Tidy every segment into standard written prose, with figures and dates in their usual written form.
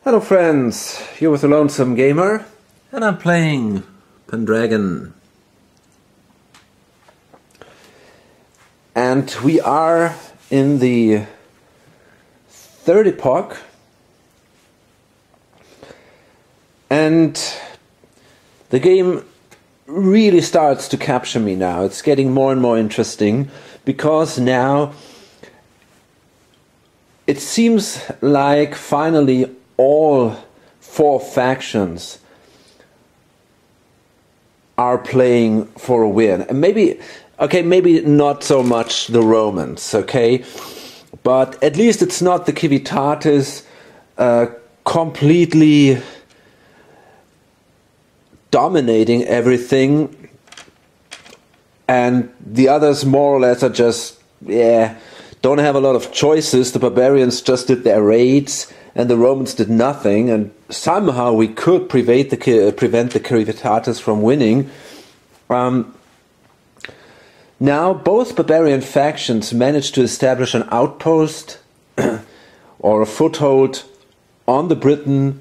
Hello friends, you're with the Lonesome Gamer, and I'm playing Pendragon. And we are in the third epoch, and the game really starts to capture me now. It's getting more and more interesting, because now it seems like finally all four factions are playing for a win. And maybe not so much the Romans, okay? But at least it's not the Civitatis completely dominating everything, and the others more or less are just, don't have a lot of choices. The barbarians just did their raids, and the Romans did nothing, and somehow we could prevent the Civitatis from winning. Now both barbarian factions managed to establish an outpost or a foothold on the Britain,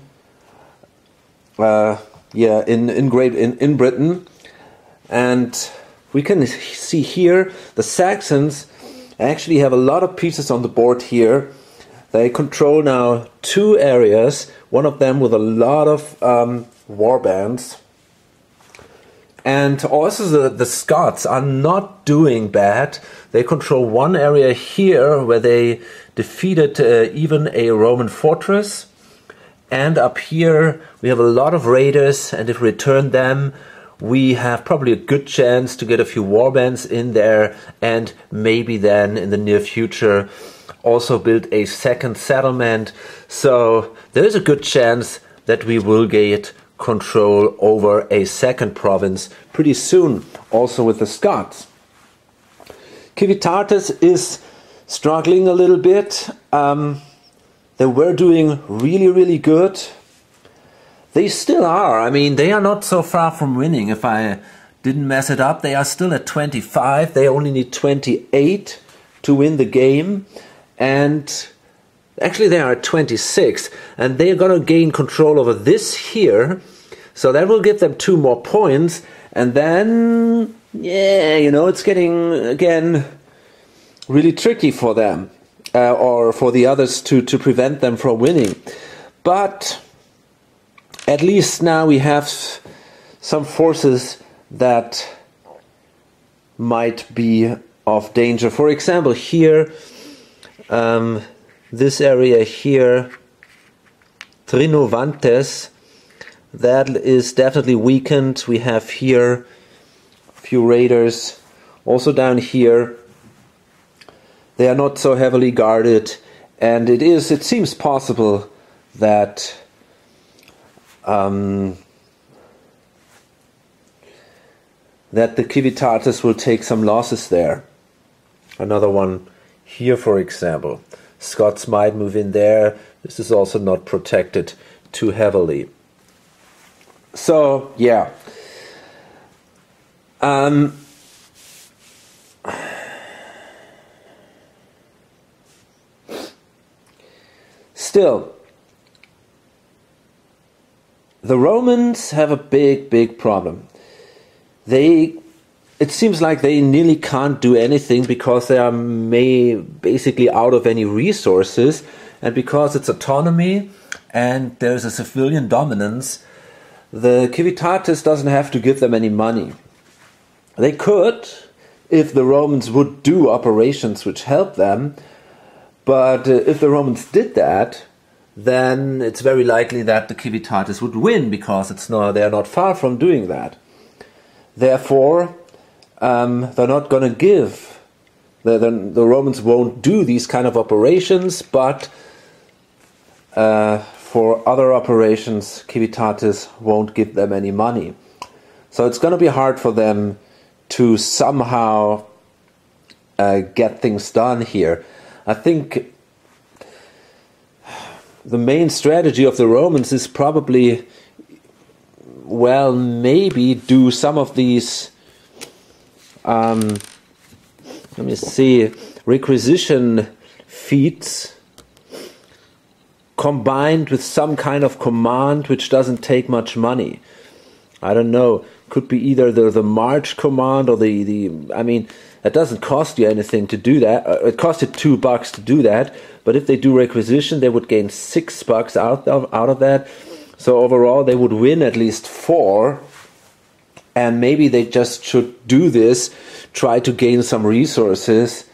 in Britain, and we can see here the Saxons actually have a lot of pieces on the board here. They control now two areas, one of them with a lot of warbands. And also the Scots are not doing bad. They control one area here where they defeated even a Roman fortress. And up here we have a lot of raiders, and if we return them, we have probably a good chance to get a few warbands in there, and maybe then in the near future also build a second settlement. So there is a good chance that we will get control over a second province pretty soon, also with the Scots. Civitatis is struggling a little bit. They were doing really good. They still are. I mean, they are not so far from winning. If I didn't mess it up, they are still at 25. They only need 28 to win the game. And actually they are at 26, and they're going to gain control over this here, so that will give them 2 more points, and then, it's getting, again, really tricky for them, or for the others to prevent them from winning. But at least now we have some forces that might be of danger. For example, here, this area here, Trinovantes, that is definitely weakened. We have here a few raiders. Also down here, they are not so heavily guarded, and it seems possible that that the Civitatis will take some losses there. Another one here, for example. Scots might move in there. This is also not protected too heavily. So, yeah. Still, the Romans have a big problem. It seems like they nearly can't do anything because they are basically out of any resources, and because it's autonomy and there's a civilian dominance, the Civitatis doesn't have to give them any money. They could, if the Romans would do operations which help them, but if the Romans did that, then it's very likely that the Civitatis would win, because they are not far from doing that. Therefore, they're not going to give. The Romans won't do these kind of operations, but for other operations, Civitatis won't give them any money. So it's going to be hard for them to somehow get things done here. I think the main strategy of the Romans is probably, maybe do some of these, requisition feats combined with some kind of command which doesn't take much money. I don't know. Could be either the march command or I mean, it doesn't cost you anything to do that. It costed $2 to do that. But if they do requisition, they would gain $6 out of that. So overall, they would win at least 4. And maybe they just should do this, try to gain some resources.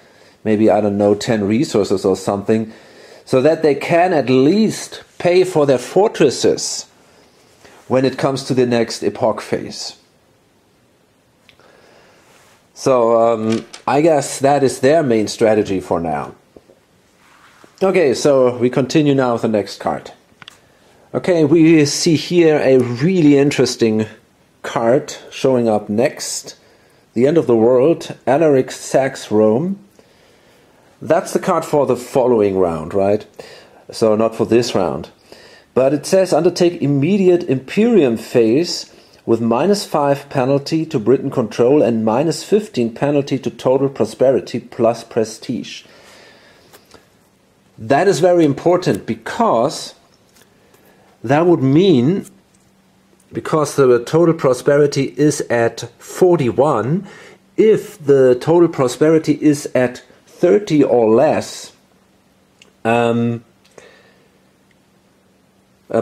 Maybe, I don't know, 10 resources or something. So that they can at least pay for their fortresses when it comes to the next epoch phase. So I guess that is their main strategy for now. Okay, so we continue now with the next card. Okay, we see here a really interesting card showing up next. The End of the World, Alaric sacks Rome. That's the card for the following round, right? So not for this round. But it says undertake immediate Imperium phase with -5 penalty to Britain control and -15 penalty to total prosperity plus prestige. That is very important because that would mean, because the total prosperity is at 41, if the total prosperity is at 30 or less,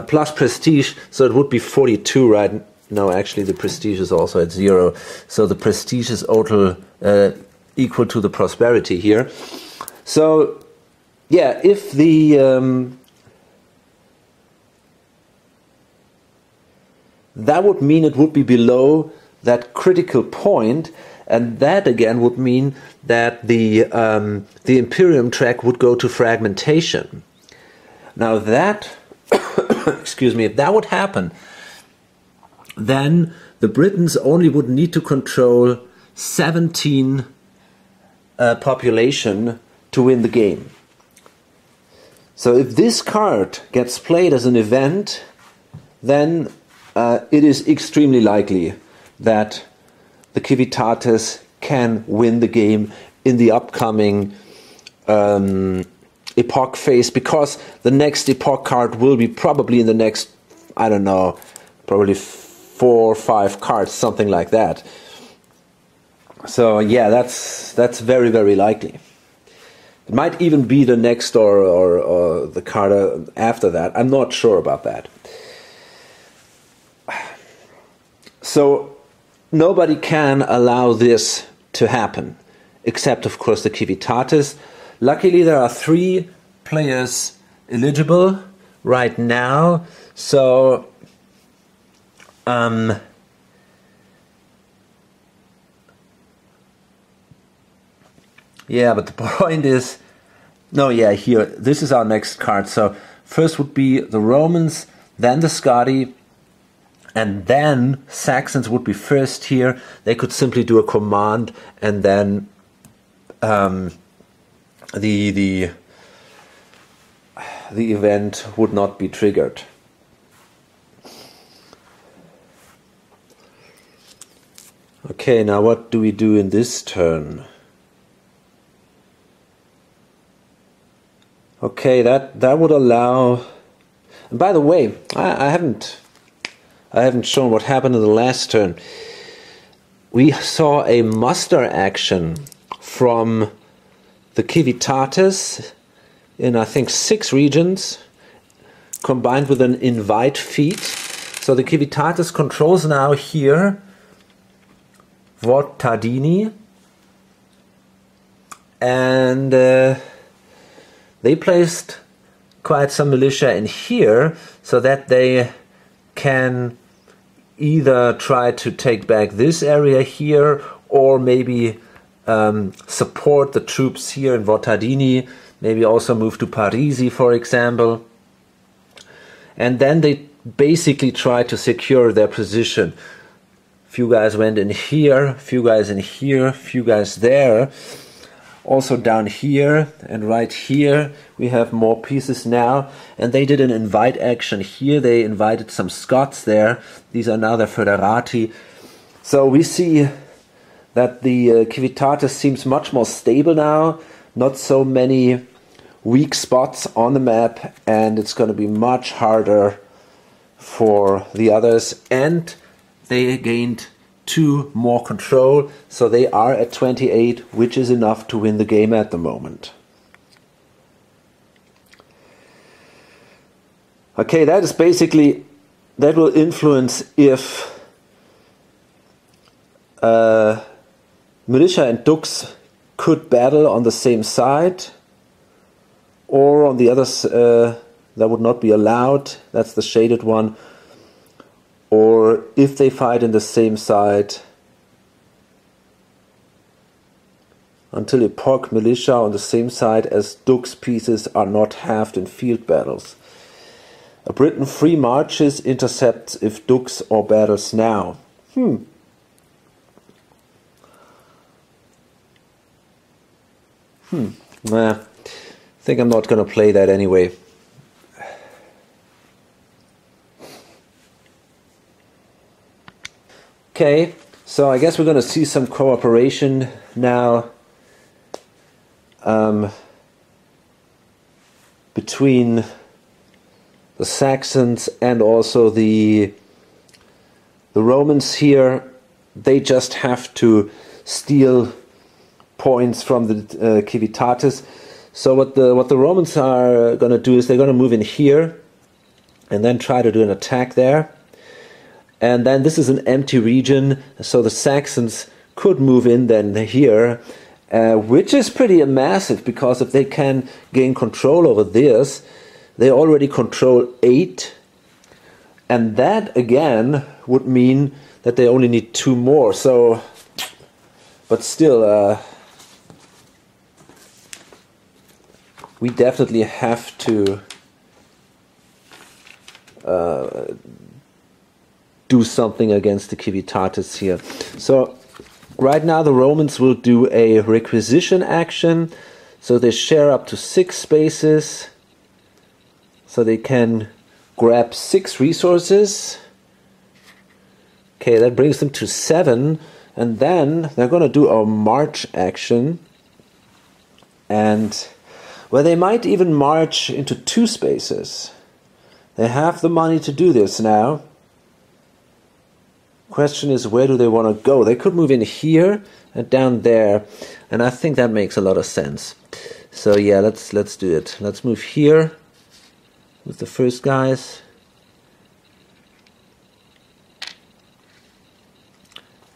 plus prestige, so it would be 42, right? No, actually the prestige is also at 0. So the prestige is equal to the prosperity here. So, yeah, if that would mean it would be below that critical point, and that again would mean that the Imperium track would go to fragmentation. Now that, excuse me, if that would happen, then the Britons only would need to control 17 population to win the game. So if this card gets played as an event, then it is extremely likely that the Civitates can win the game in the upcoming epoch phase, because the next epoch card will be probably in the next, I don't know, probably 4 or 5 cards, something like that. So yeah, that's very, very likely. It might even be the next or the card after that. I'm not sure about that. So nobody can allow this to happen, except of course the Civitates. Luckily there are 3 players eligible right now, so yeah, but the point is, no, yeah, here, this is our next card. So first would be the Romans, then the Scotti, and then Saxons would be first here. They could simply do a command, and then the event would not be triggered. Okay, now what do we do in this turn? Okay, that would allow. And by the way, I haven't shown what happened in the last turn. We saw a muster action from the Civitates in, I think, 6 regions, combined with an invite feat. So the Civitates controls now here Vort Tardini, and they placed quite some militia in here so that they can either try to take back this area here, or maybe support the troops here in Vortardini, maybe also move to Parisi, for example. And then they basically try to secure their position. Few guys went in here, few guys in here, few guys there. Also down here and right here we have more pieces now, and they did an invite action here. They invited some Scots there. These are now their Foederati. So we see that the Civitates seems much more stable now. Not so many weak spots on the map, and it's going to be much harder for the others. And they gained 2 more control, so they are at 28, which is enough to win the game at the moment. Okay, that is basically, that will influence if militia and dukes could battle on the same side, or on the others that would not be allowed. That's the shaded one. Or if they fight in the same side until epoch militia on the same side as dukes pieces are not halved in field battles. A Briton free marches intercepts if dukes or battles now. Nah, I think I'm not going to play that anyway. Okay, so I guess we're going to see some cooperation now between the Saxons and also the Romans here. They just have to steal points from the civitates. So what the Romans are going to do is they're going to move in here and then try to do an attack there. And then this is an empty region, so the Saxons could move in then here, which is pretty massive, because if they can gain control over this, they already control 8, and that again would mean that they only need 2 more. So, but still, we definitely have to do something against the civitates here. So right now the Romans will do a requisition action, so they share up to 6 spaces, so they can grab 6 resources. Okay, that brings them to 7, and then they're going to do a march action, and well, they might even march into 2 spaces. They have the money to do this now. Question is, where do they want to go? They could move in here and down there, and I think that makes a lot of sense. So yeah, let's do it. Let's move here with the first guys.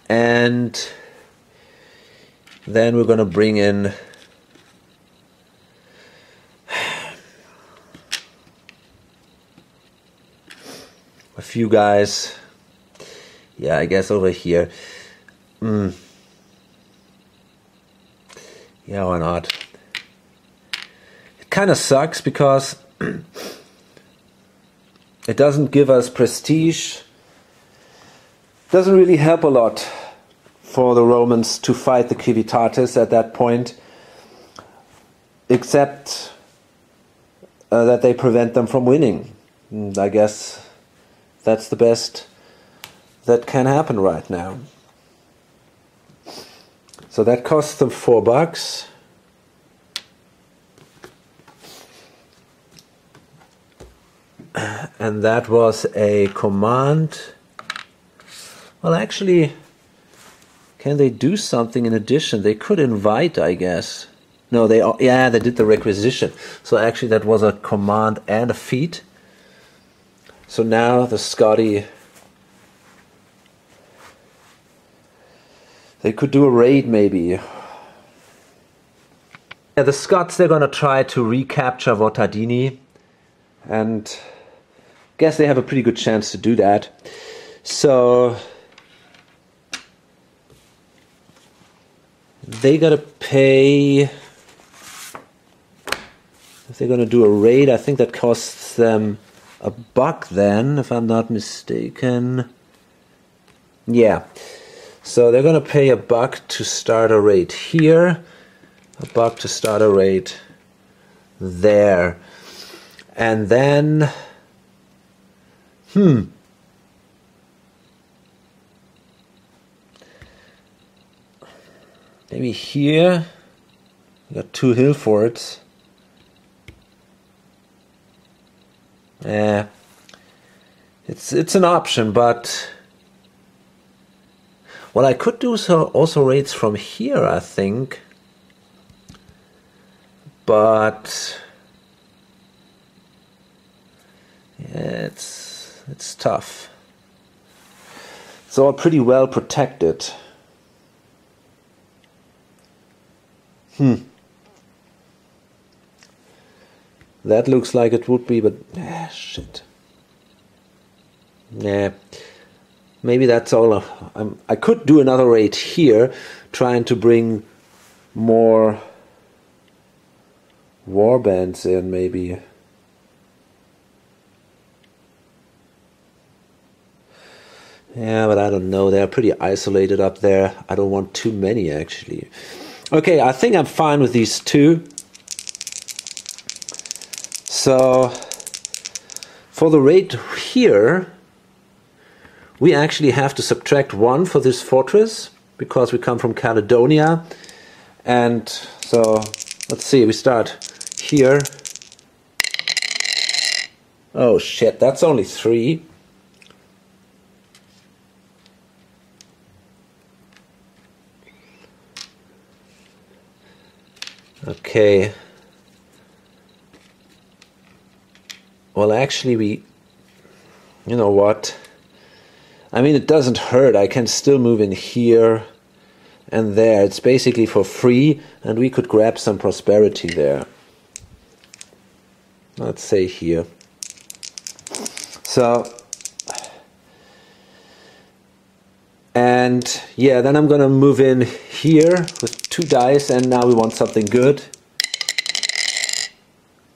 And then we're going to bring in a few guys. Yeah, I guess over here. Yeah, why not? It kind of sucks because it doesn't give us prestige. Doesn't really help a lot for the Romans to fight the civitates at that point, except that they prevent them from winning. And I guess that's the best that can happen right now. So that costs them $4. And that was a command. Well, actually, can they do something in addition? They could invite, I guess. No, they did the requisition. So actually that was a command and a feat. So now the Scotty, they could do a raid maybe. Yeah, the Scots, they're going to try to recapture Votardini, and I guess they have a pretty good chance to do that. So they got to pay, if they're going to do a raid, I think that costs them $1 then, if I'm not mistaken. Yeah. So they're going to pay $1 to start a raid here, $1 to start a raid there. And then, maybe here, we got 2 hill forts. It's an option, but well, I could do so also raids from here, I think, but yeah, it's tough. It's all pretty well protected. That looks like it would be, but shit. Nah, maybe that's all. I could do another raid here, trying to bring more warbands in, maybe. Yeah, but I don't know. They're pretty isolated up there. I don't want too many, actually. Okay, I think I'm fine with these two. So, for the raid here, we actually have to subtract 1 for this fortress, because we come from Caledonia. And so, let's see, we start here. Oh shit, that's only 3. Okay. Well, actually, you know what? I mean, it doesn't hurt. I can still move in here and there. It's basically for free, and we could grab some prosperity there. Let's say here. So, and yeah, then I'm gonna move in here with 2 dice, and now we want something good.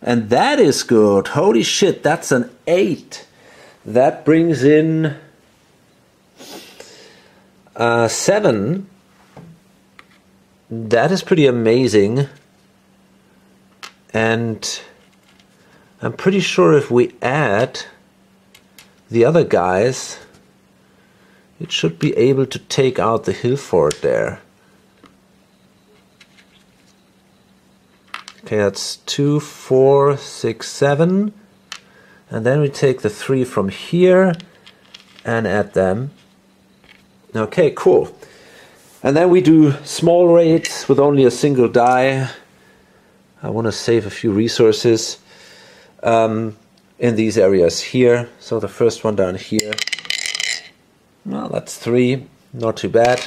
And that is good. Holy shit, that's an 8. That brings in 7. That is pretty amazing. And I'm pretty sure if we add the other guys, it should be able to take out the hill fort there. Okay, that's 2, 4, 6, 7. And then we take the 3 from here and add them. Okay, cool. And then we do small raids with only a single die. I want to save a few resources in these areas here. So the first one down here. Well, that's 3. Not too bad.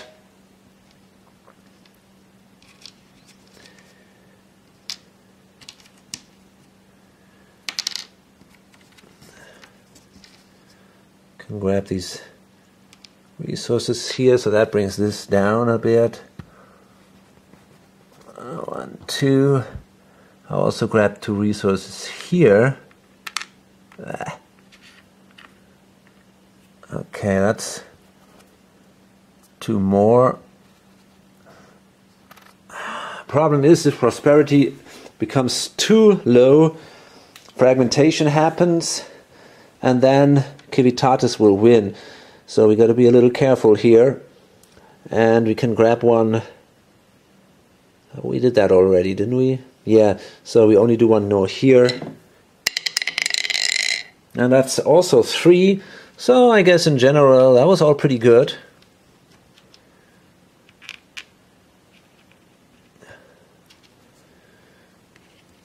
Can grab these resources here, so that brings this down a bit. 1, 2. I'll also grab 2 resources here. Okay, that's 2 more. Problem is, if prosperity becomes too low, fragmentation happens, and then Civitatis will win. So we got to be a little careful here. And we can grab one. We did that already, didn't we? Yeah, so we only do 1 no here. And that's also 3. So I guess in general that was all pretty good.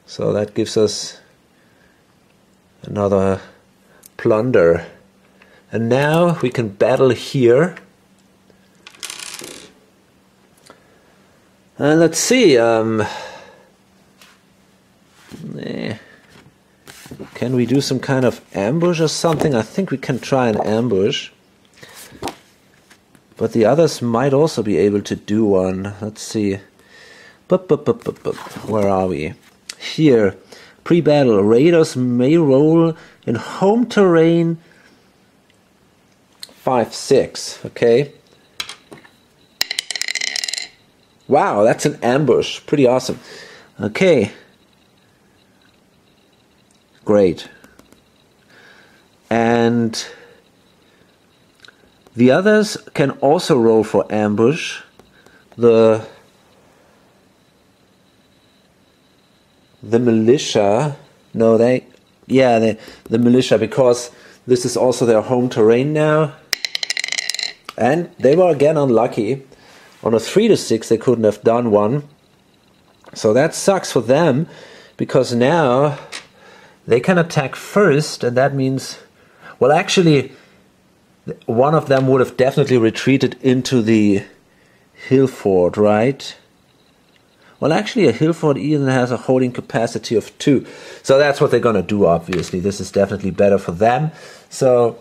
So that gives us another plunder. And now we can battle here. And let's see. Can we do some kind of ambush or something? I think we can try an ambush. But the others might also be able to do one. Let's see. Where are we? Here. Pre-battle. Raiders may roll in home terrain 5, 6. Okay. Wow, that's an ambush. Pretty awesome. Okay. Great. And the others can also roll for ambush. The militia, no, they Yeah, the militia, because this is also their home terrain now. And they were again unlucky. On a 3 to 6 they couldn't have done one. So that sucks for them, because now they can attack first, and that means, well, actually one of them would have definitely retreated into the hill fort, right? Well, actually a hill fort even has a holding capacity of 2. So that's what they're going to do, obviously. This is definitely better for them. So,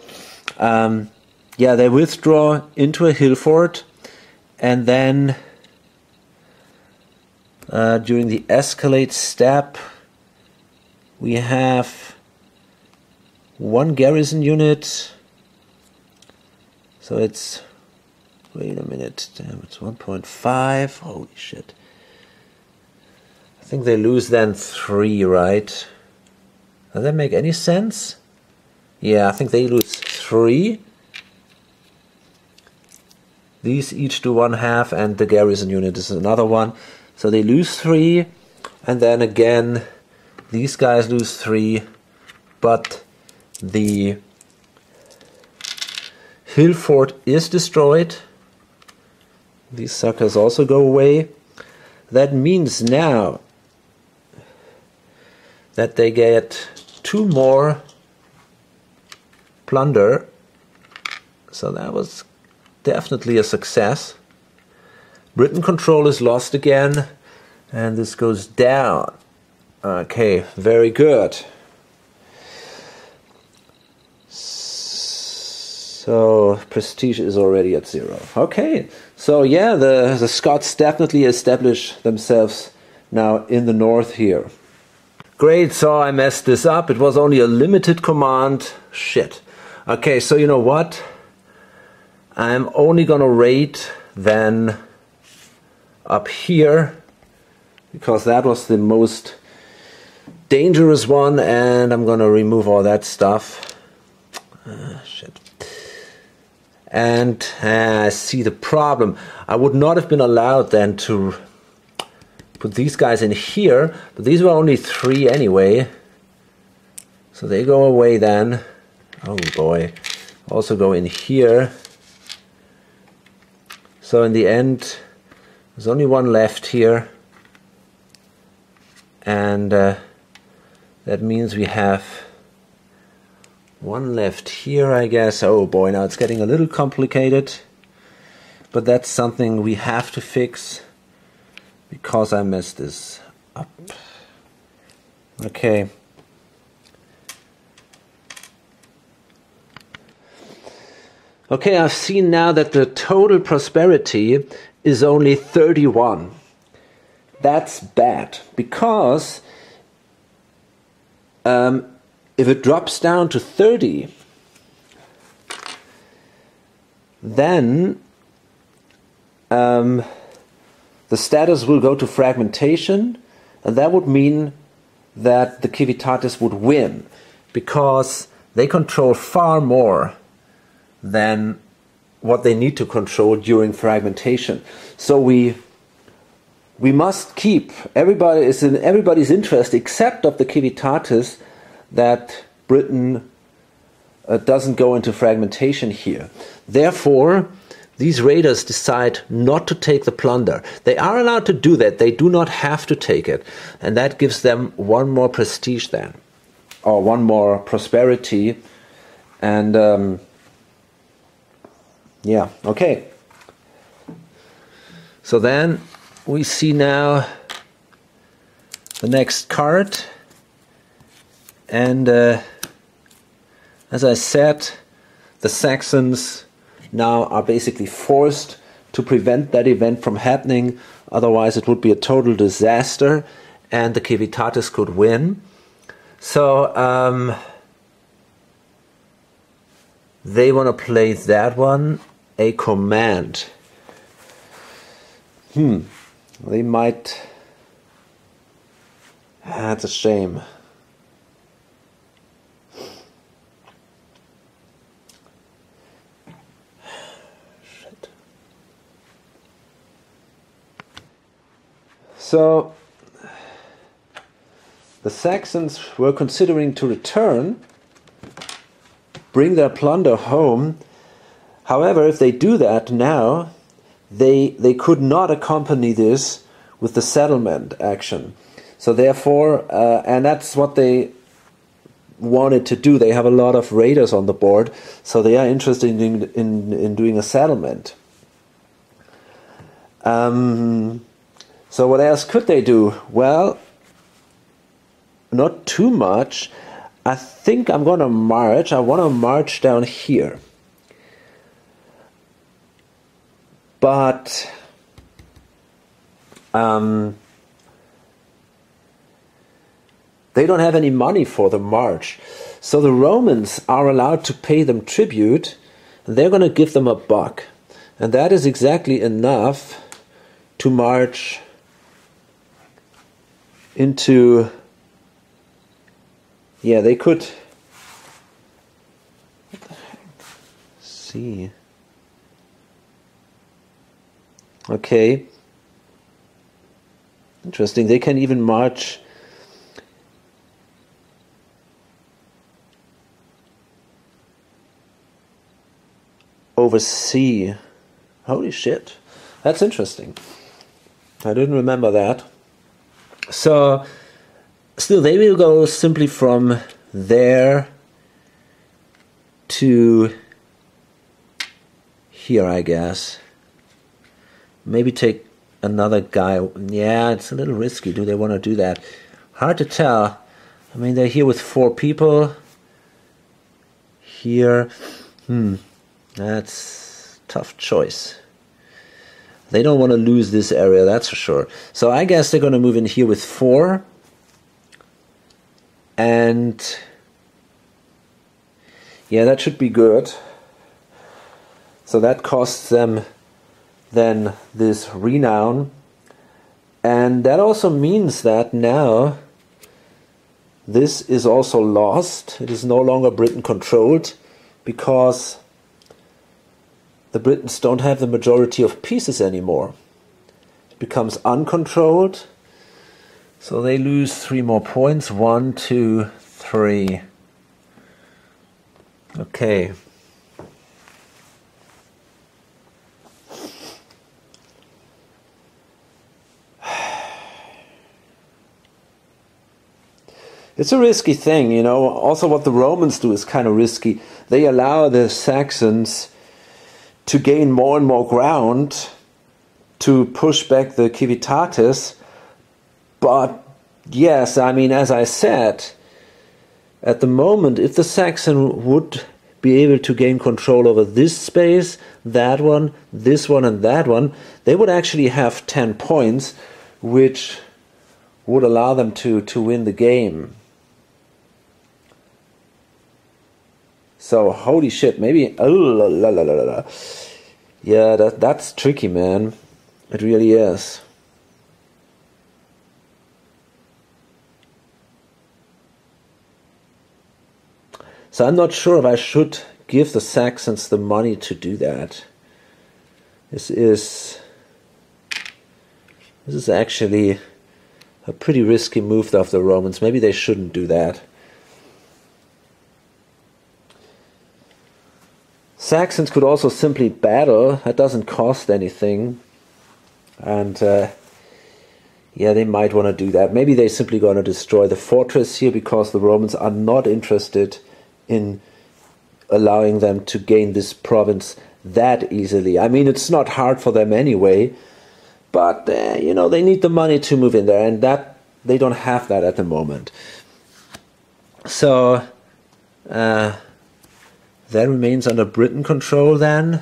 yeah, they withdraw into a hill fort, and then during the escalate step, we have 1 garrison unit. So it's, wait a minute, damn, it's 1.5, holy shit. I think they lose then 3, right? Does that make any sense? Yeah, I think they lose 3. These each do 1/2, and the garrison unit is another one. So they lose 3, and then again, these guys lose 3, but the hill fort is destroyed. These suckers also go away. That means now that they get 2 more plunder. So that was definitely a success. Britain control is lost again, and this goes down. Okay, very good. So prestige is already at 0. Okay, so yeah, the Scots definitely establish themselves now in the north here. Great, so I messed this up. It was only a limited command. Shit. Okay, so you know what? I'm only gonna raid then up here, because that was the most dangerous one, and I'm gonna remove all that stuff. Shit. And I see the problem. I would not have been allowed then to put these guys in here, but these were only 3 anyway. So they go away then. Oh boy. Also go in here. So in the end, there's only 1 left here. And that means we have 1 left here, I guess. Oh boy, now it's getting a little complicated. But that's something we have to fix, because I messed this up. Okay. Okay, I've seen now that the total prosperity is only 31. That's bad, because if it drops down to 30, then the status will go to fragmentation, and that would mean that the Civitatis would win, because they control far more than what they need to control during fragmentation. So we must keep, everybody is in everybody's interest except of the Civitatis that Britain doesn't go into fragmentation here. Therefore, these raiders decide not to take the plunder. They are allowed to do that. They do not have to take it. And that gives them 1 more prestige then, or 1 more prosperity. And yeah, okay. So then we see now the next card. And as I said, the Saxons now are basically forced to prevent that event from happening. Otherwise it would be a total disaster, and the Civitatis could win. So they want to play that one, a command. They might... That's a shame. Shit. So the Saxons were considering to return, bring their plunder home. However, if they do that now, they could not accompany this with the settlement action. So therefore, and that's what they wanted to do. They have a lot of raiders on the board, so they are interested in doing a settlement. So what else could they do? Well, not too much. I think I'm going to march. I want to march down here. But they don't have any money for the march. So the Romans are allowed to pay them tribute, and they're going to give them $1. And that is exactly enough to march into... Yeah, they could... What the heck? See... Okay. Interesting. They can even march over sea. Holy shit. That's interesting. I didn't remember that. So, still, they will go simply from there to here, I guess. Maybe take another guy. Yeah, it's a little risky. Do they want to do that? Hard to tell. I mean, they're here with 4 people. Here. That's a tough choice. They don't want to lose this area, that's for sure. So I guess they're going to move in here with 4. And... yeah, that should be good. So that costs them... then this renown, and that also means that now this is also lost. It is no longer Britain controlled because the Britons don't have the majority of pieces anymore. It becomes uncontrolled, so they lose 3 more points. 1, 2, 3. Okay. It's a risky thing, you know. Also what the Romans do is kind of risky. They allow the Saxons to gain more and more ground to push back the Civitates. But yes, I mean, as I said, at the moment, if the Saxon would be able to gain control over this space, that one, this one, and that one, they would actually have 10 points, which would allow them to win the game. So, holy shit, maybe... oh, la, la, la, la, la. Yeah, that's tricky, man. It really is. So I'm not sure if I should give the Saxons the money to do that. This is actually a pretty risky move of the Romans. Maybe they shouldn't do that. Saxons could also simply battle. That doesn't cost anything. And yeah, they might want to do that. Maybe they're simply going to destroy the fortress here because the Romans are not interested in allowing them to gain this province that easily. I mean, it's not hard for them anyway. But, you know, they need the money to move in there. And that they don't have that at the moment. So... that remains under Britain control then.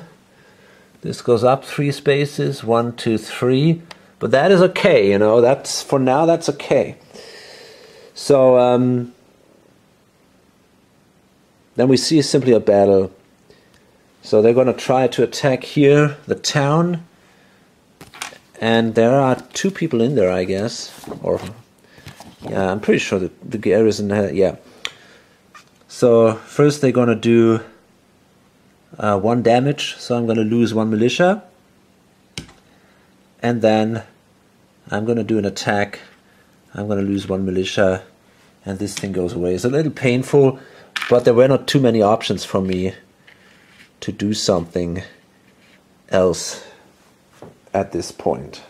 This goes up 3 spaces, 1, 2, 3. But that is okay, you know, that's, for now, that's okay. So, then we see simply a battle. So they're going to try to attack here, the town. And there are 2 people in there, I guess. Or, yeah, I'm pretty sure that the garrison, yeah. So, first they're going to do 1 damage, so I'm going to lose 1 militia. And then I'm going to do an attack. I'm going to lose 1 militia. and this thing goes away. It's a little painful, but there were not too many options for me to do something else at this point.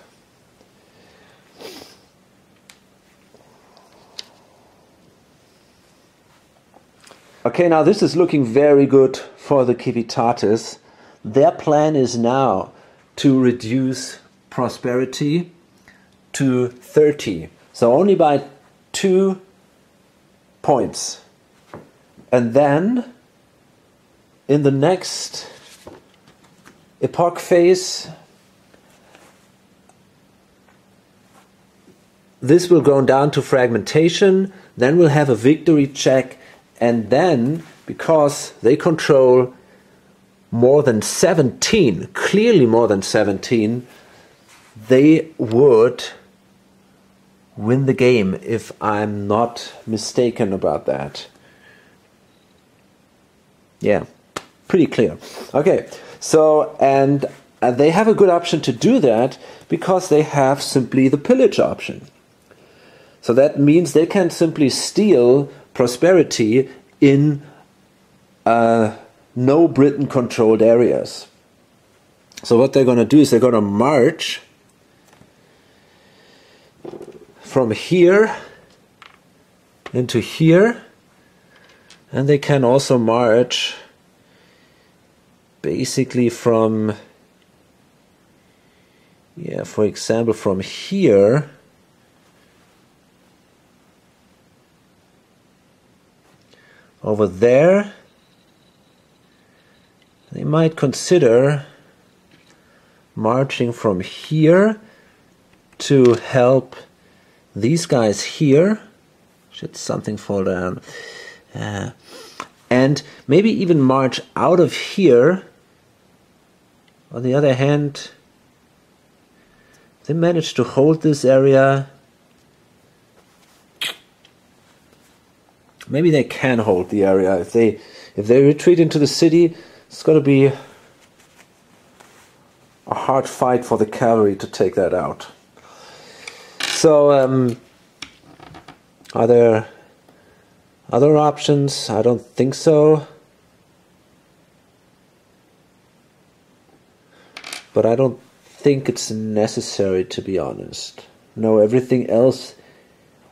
Okay, now this is looking very good for the Civitatis. Their plan is now to reduce prosperity to 30. So only by 2 points. And then in the next epoch phase, this will go down to fragmentation, then we'll have a victory check, and then, because they control more than 17, clearly more than 17, they would win the game, if I'm not mistaken about that. Yeah, pretty clear. Okay, so, and they have a good option to do that, because they have simply the pillage option. So that means they can simply steal prosperity in no Britain controlled areas. So what they're going to do is they're going to march from here into here, and they can also march basically from, yeah, for example, from here over there. They might consider marching from here to help these guys here. Should something fall down? And maybe even march out of here. On the other hand, they managed to hold this area. Maybe they can hold the area. If they retreat into the city, it's going to be a hard fight for the cavalry to take that out. So, are there other options? I don't think so. But I don't think it's necessary, to be honest. No, everything else.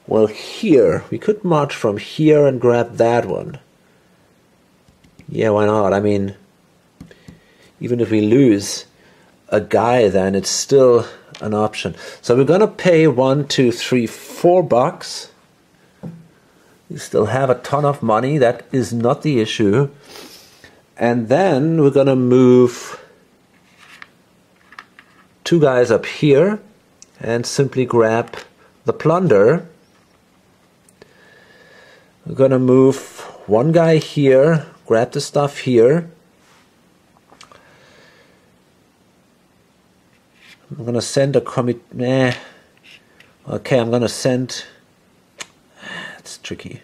Well, here, we could march from here and grab that one. Yeah, why not? I mean, even if we lose a guy, then it's still an option. So we're going to pay 1, 2, 3, 4 bucks. We still have a ton of money. That is not the issue. And then we're going to move 2 guys up here and simply grab the plunder. We're going to move 1 guy here, grab the stuff here. I'm going to send a Okay, I'm going to send... It's tricky.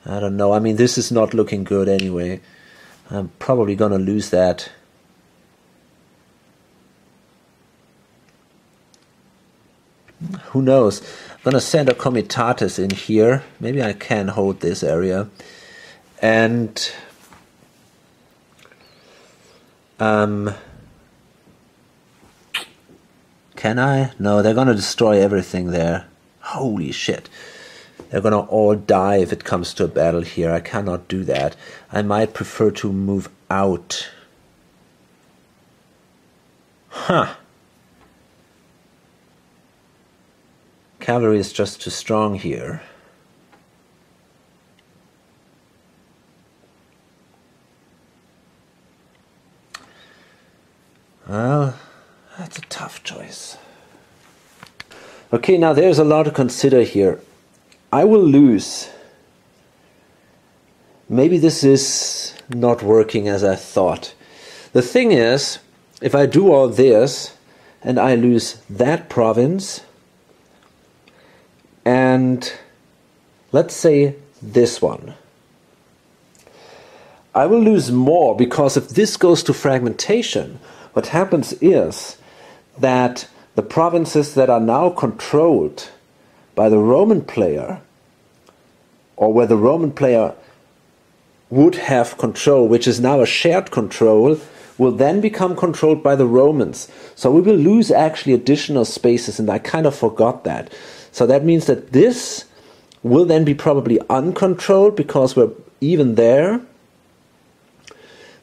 I don't know. I mean, this is not looking good anyway. I'm probably going to lose that. Who knows? I'm going to send a comitatus in here. Maybe I can hold this area. And can I? No, they're going to destroy everything there. Holy shit. They're going to all die if it comes to a battle here. I cannot do that. I might prefer to move out. Huh. Cavalry is just too strong here. Well, that's a tough choice. Okay, now there's a lot to consider here. I will lose. Maybe this is not working as I thought. The thing is, if I do all this and I lose that province, and let's say this one, I will lose more, because if this goes to fragmentation, what happens is that the provinces that are now controlled by the Roman player, or where the Roman player would have control, which is now a shared control, will then become controlled by the Romans. So we will lose actually additional spaces, and I kind of forgot that. So that means that this will then be probably uncontrolled because we're even there.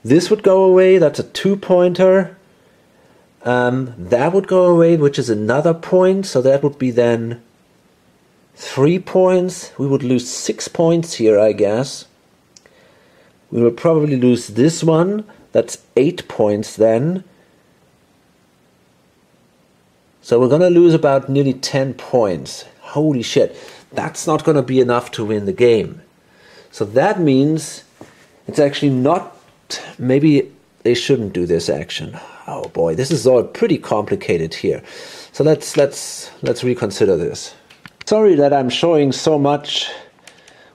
This would go away, that's a 2-pointer. That would go away, which is another point, so that would be then 3 points. We would lose 6 points here, I guess. We will probably lose this one, that's 8 points then. So we're going to lose about nearly 10 points. Holy shit, that's not going to be enough to win the game. So that means it's actually not, maybe they shouldn't do this action. Oh boy, this is all pretty complicated here. So let's reconsider this. Sorry that I'm showing so much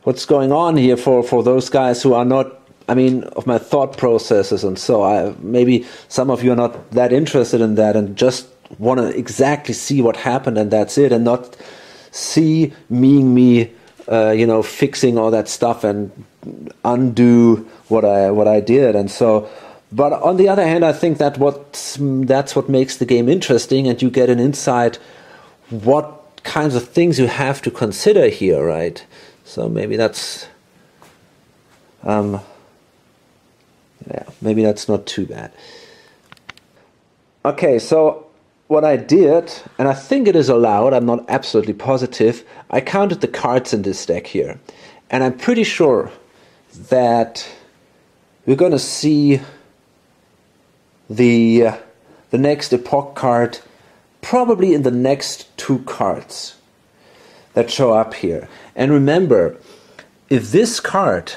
what's going on here for those guys who are not, I mean, of my thought processes, and so maybe some of you are not that interested in that and just want to exactly see what happened and that's it, and not see me fixing all that stuff and undo what I did. And so, but on the other hand, I think that's what makes the game interesting, and you get an insight what kinds of things you have to consider here, right? So maybe that's maybe that's not too bad. Okay, so what I did, and I think it is allowed, I'm not absolutely positive, I counted the cards in this deck here. And I'm pretty sure that we're going to see the next epoch card probably in the next 2 cards that show up here. And remember, if this card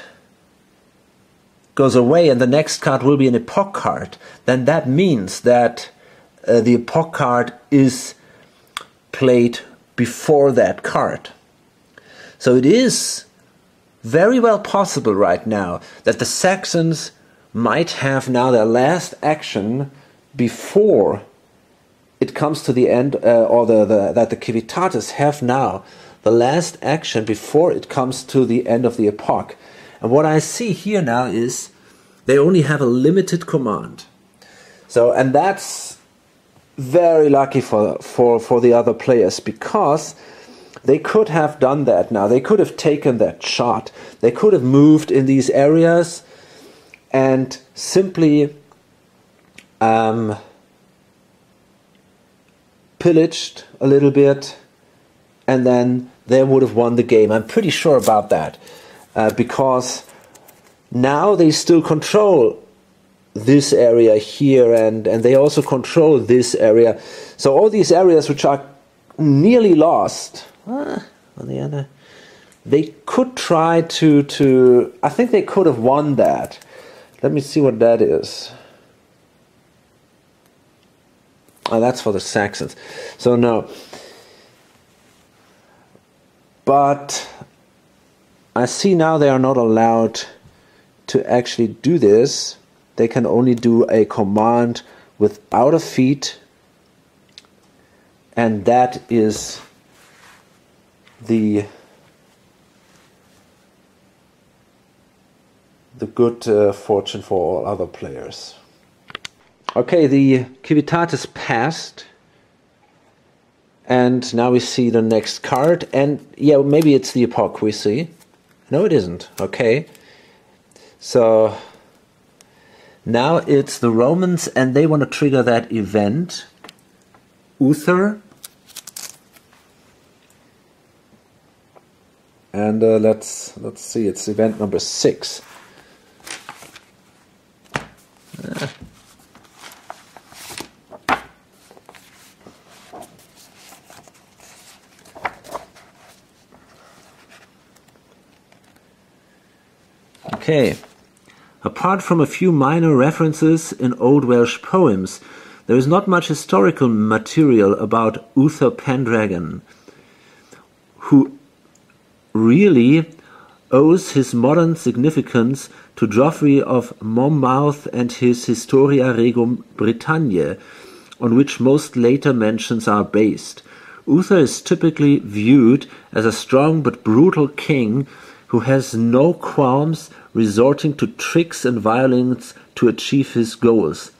goes away and the next card will be an epoch card, then that means that the epoch card is played before that card. So it is very well possible right now that the Saxons might have now their last action before it comes to the end, or that the Civitates have now the last action before it comes to the end of the epoch. And what I see here now is they only have a limited command. So, and that's very lucky for the other players, because they could have done that now. They could have taken that shot. They could have moved in these areas and simply pillaged a little bit, and then they would have won the game. I'm pretty sure about that, because now they still control this area here, and they also control this area. So all these areas which are nearly lost, on the other, they could try to I think they could have won that. Let me see what that is. Oh, that's for the Saxons. So no. But I see now they are not allowed to actually do this. They can only do a command without a feat, and that is the good fortune for all other players. Okay, the Civitates passed, and now we see the next card, and yeah, maybe it's the epoch we see. No, it isn't. Okay, so now it's the Romans, and they want to trigger that event, Uther. And let's see, it's event number 6. Okay. Apart from a few minor references in Old Welsh poems, there is not much historical material about Uther Pendragon, who really owes his modern significance to Geoffrey of Monmouth and his Historia Regum Britanniae, on which most later mentions are based. Uther is typically viewed as a strong but brutal king who has no qualms resorting to tricks and violence to achieve his goals.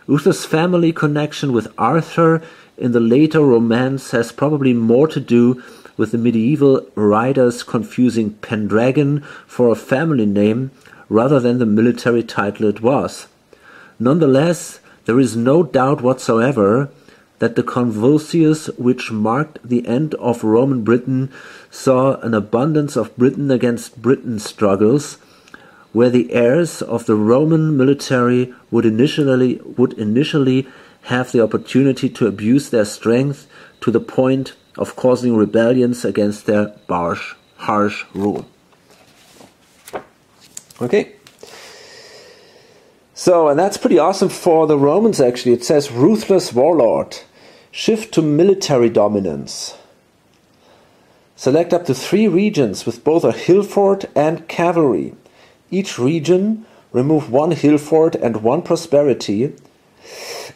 Uther's family connection with Arthur in the later romance has probably more to do with the medieval writers confusing Pendragon for a family name rather than the military title it was. Nonetheless, there is no doubt whatsoever that the convulsions which marked the end of Roman Britain saw an abundance of Britain against Britain struggles, where the heirs of the Roman military would initially have the opportunity to abuse their strength to the point of causing rebellions against their harsh rule. Okay. So, and that's pretty awesome for the Romans actually. It says ruthless warlord. Shift to military dominance. Select up to 3 regions with both a hill fort and cavalry. Each region, remove 1 hill fort and 1 prosperity.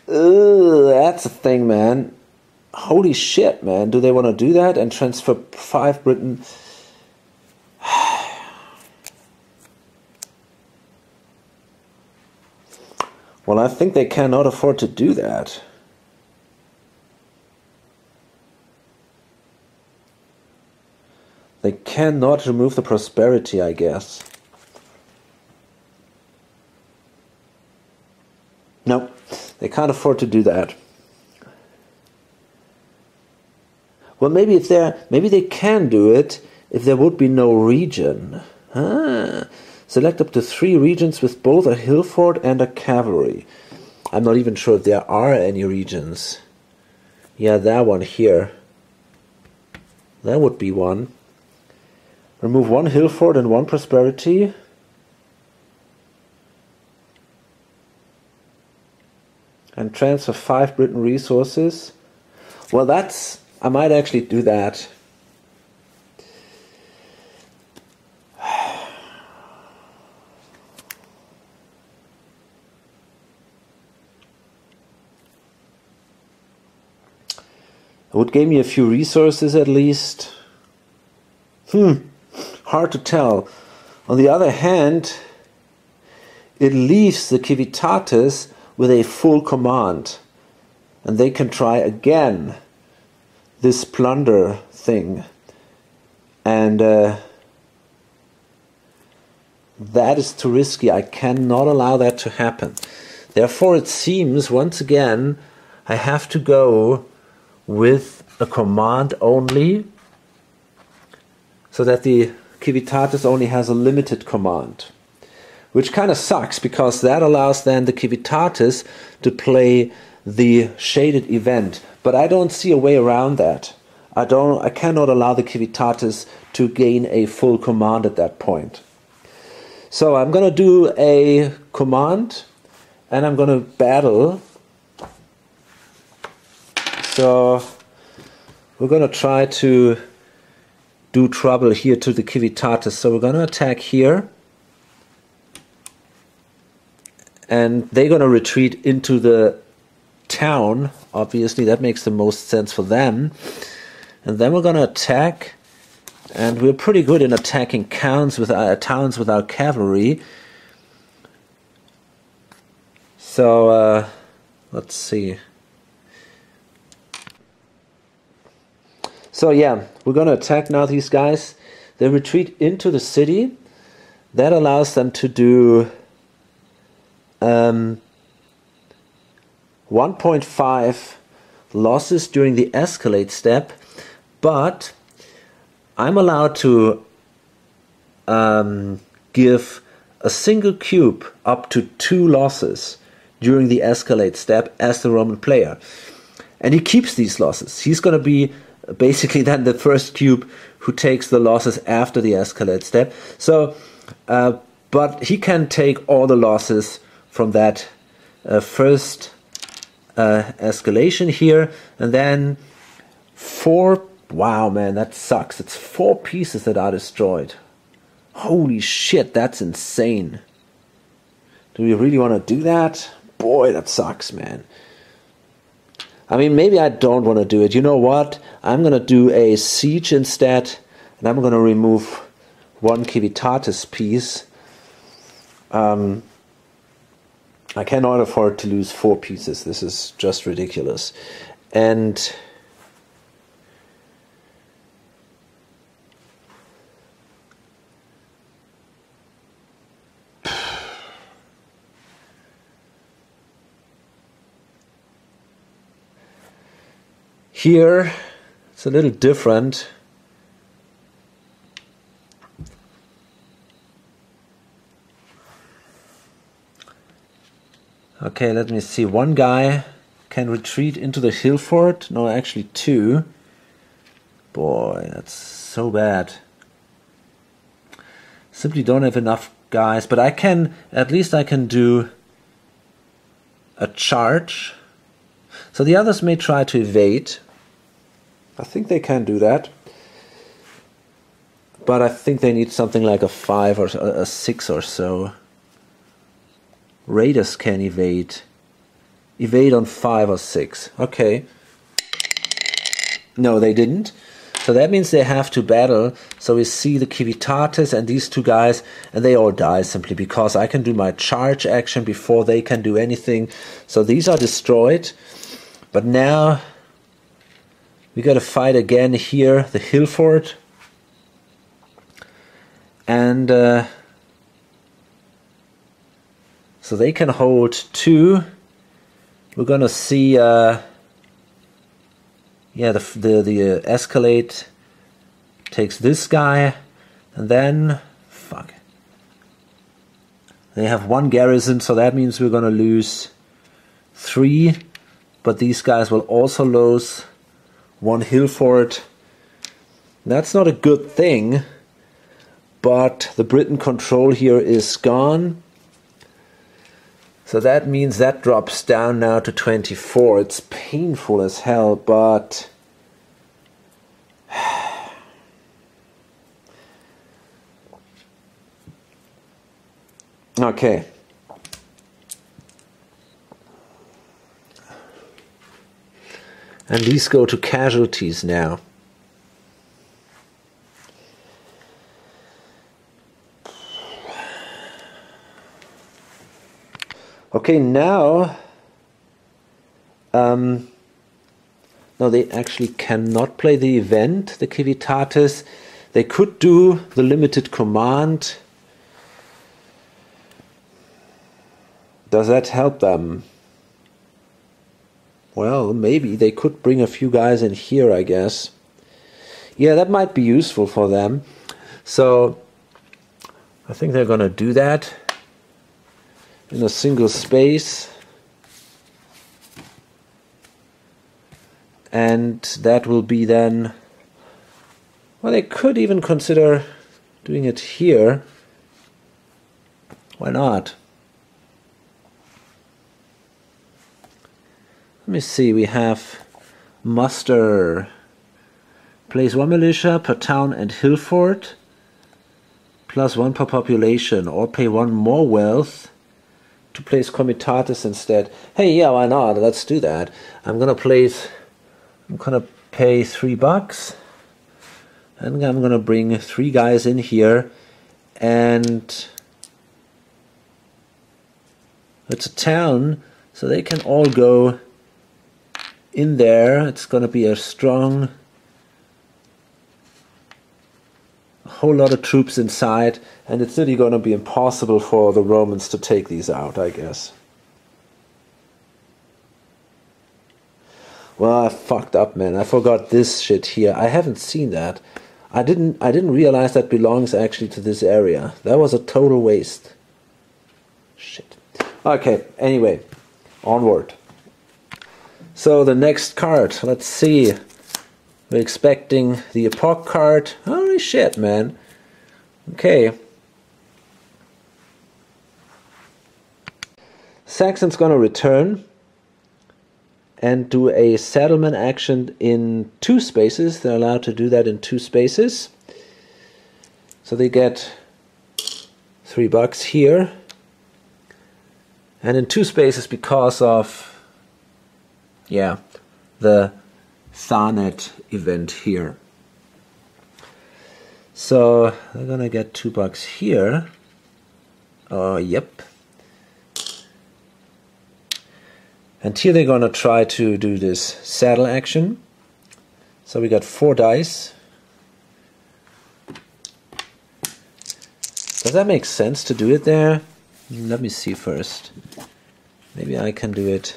That's a thing, man. Holy shit, man. Do they want to do that and transfer 5 Britain? Well, I think they cannot afford to do that. They cannot remove the prosperity, I guess. No, they can't afford to do that. Well, maybe they can do it if there would be no region. Select up to 3 regions with both a hill fort and a cavalry. I'm not even sure if there are any regions. Yeah, that one here. That would be one. Remove 1 hill fort and 1 prosperity. And transfer 5 Britain resources. Well, I might actually do that. It would give me a few resources at least. Hard to tell. On the other hand, it leaves the Civitates with a full command. And they can try again this plunder thing. And that is too risky. I cannot allow that to happen. Therefore, it seems, once again, I have to go with a command only, so that the Civitates only has a limited command. Which kind of sucks, because that allows then the Civitates to play the shaded event. But I don't see a way around that. I cannot allow the Civitates to gain a full command at that point. So I'm going to do a command, and I'm going to battle. So we're going to try to do trouble here to the Civitates. So we're going to attack here. And they're going to retreat into the town. Obviously, that makes the most sense for them. And then we're going to attack. And we're pretty good in attacking towns with our cavalry. So, let's see. So yeah, we're going to attack now these guys. They retreat into the city. That allows them to do 1.5 losses during the escalate step, but I'm allowed to give a single cube up to 2 losses during the escalate step as the Roman player. And he keeps these losses. He's going to be basically then the first cube who takes the losses after the escalate step. So, but he can take all the losses from that first escalation here, and then 4. Wow, man, that sucks. It's 4 pieces that are destroyed. Holy shit, that's insane. Do we really want to do that? Boy, that sucks, man. I mean, maybe I don't want to do it. You know what? I'm going to do a siege instead, and I'm going to remove one Civitatis piece. I cannot afford to lose 4 pieces. This is just ridiculous. And here it's a little different. Okay, let me see. One guy can retreat into the hill fort. No, actually 2. Boy, that's so bad. Simply don't have enough guys. But I can, at least I can do a charge. So the others may try to evade. I think they can do that. But I think they need something like a 5 or a 6 or so. Raiders can evade. Evade on 5 or 6. Okay. No, they didn't. So that means they have to battle. So we see the Civitatis and these 2 guys, and they all die simply because I can do my charge action before they can do anything. So these are destroyed. But now we got to fight again here, the hill fort. And so they can hold 2. We're gonna see, the escalate takes this guy, and then fuck. They have 1 garrison, so that means we're gonna lose 3. But these guys will also lose 1 hill fort. That's not a good thing. But the Britain control here is gone. So that means that drops down now to 24. It's painful as hell, but okay. And these go to casualties now. Okay, now, no, they actually cannot play the event, the Civitatis. They could do the limited command. Does that help them? Well, maybe they could bring a few guys in here, I guess. Yeah, that might be useful for them. So, I think they're going to do that. In a single space, and that will be then, well, they could even consider doing it here. Why not? Let me see, we have muster, place 1 militia per town and hill fort, plus 1 per population, or pay 1 more wealth to place Comitatus instead. Hey, yeah, why not? Let's do that. I'm gonna pay $3, and I'm gonna bring 3 guys in here, and it's a town, so they can all go in there. It's gonna be a strong, a whole lot of troops inside, and it's really going to be impossible for the Romans to take these out, I guess. Well, I fucked up, man. I forgot this shit here. I haven't seen that. I didn't realize that belongs actually to this area. That was a total waste. Shit. Okay, anyway, onward. So the next card, let's see. We're expecting the epoch card. Holy shit, man. Okay. Saxon's gonna return and do a settlement action in 2 spaces. They're allowed to do that in 2 spaces. So they get $3 here. And in 2 spaces because of, yeah, the Tharnet event here. So they're gonna get $2 here. Oh, yep. And here they're gonna try to do this saddle action. So we got 4 dice. Does that make sense to do it there? Let me see first. Maybe I can do it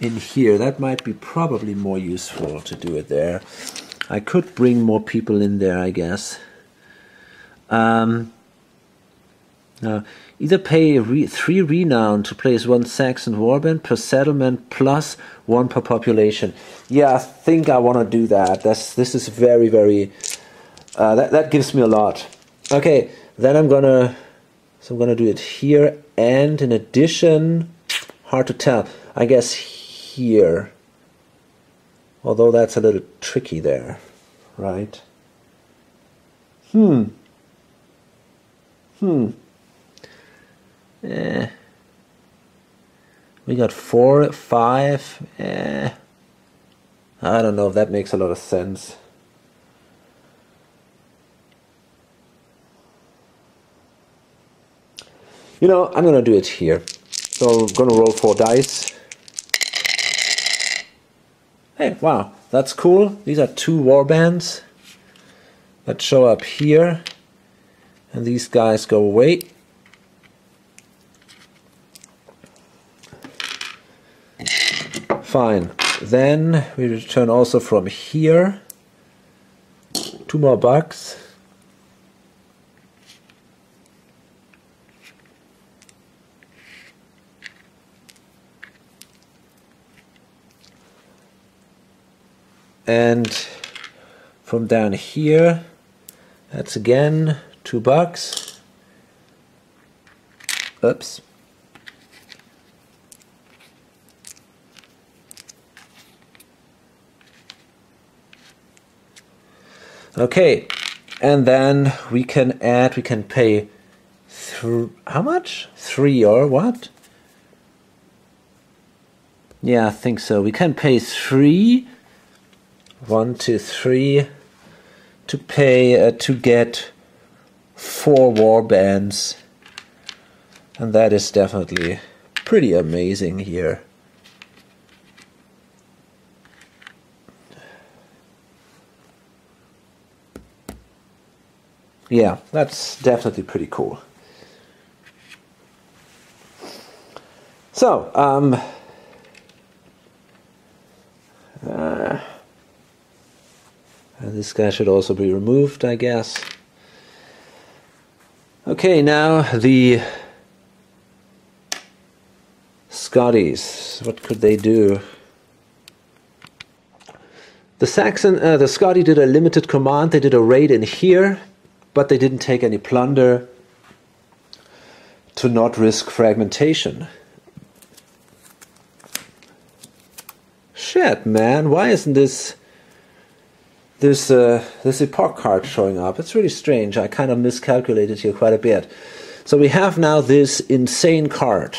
in here. That might be probably more useful to do it there. I could bring more people in there, I guess. Either pay 3 renown to place 1 Saxon warband per settlement plus 1 per population. Yeah, I think I want to do that. This is very, very... that gives me a lot. Okay, then I'm gonna do it here, and in addition, hard to tell, I guess here. Although that's a little tricky there, right? We got 4, 5. I don't know if that makes a lot of sense. You know, I'm gonna do it here. So I'm gonna roll 4 dice. Hey, wow, that's cool. These are 2 warbands that show up here, and these guys go away. Fine. Then we return also from here. 2 more bucks. And from down here, that's again 2 bucks. Oops. Okay, and then we can add, we can pay how much? 3 or what? Yeah, I think so. We can pay 3. 1, 2, 3 to pay to get 4 warbands, and that is definitely pretty amazing here. Yeah, that's definitely pretty cool. So, and this guy should also be removed, I guess. Okay, now the Scotties. What could they do? The Scotty did a limited command. They did a raid in here, but they didn't take any plunder to not risk fragmentation. Shit, man! Why isn't this epoch card showing up? It's really strange. I kind of miscalculated here quite a bit. So we have now this insane card,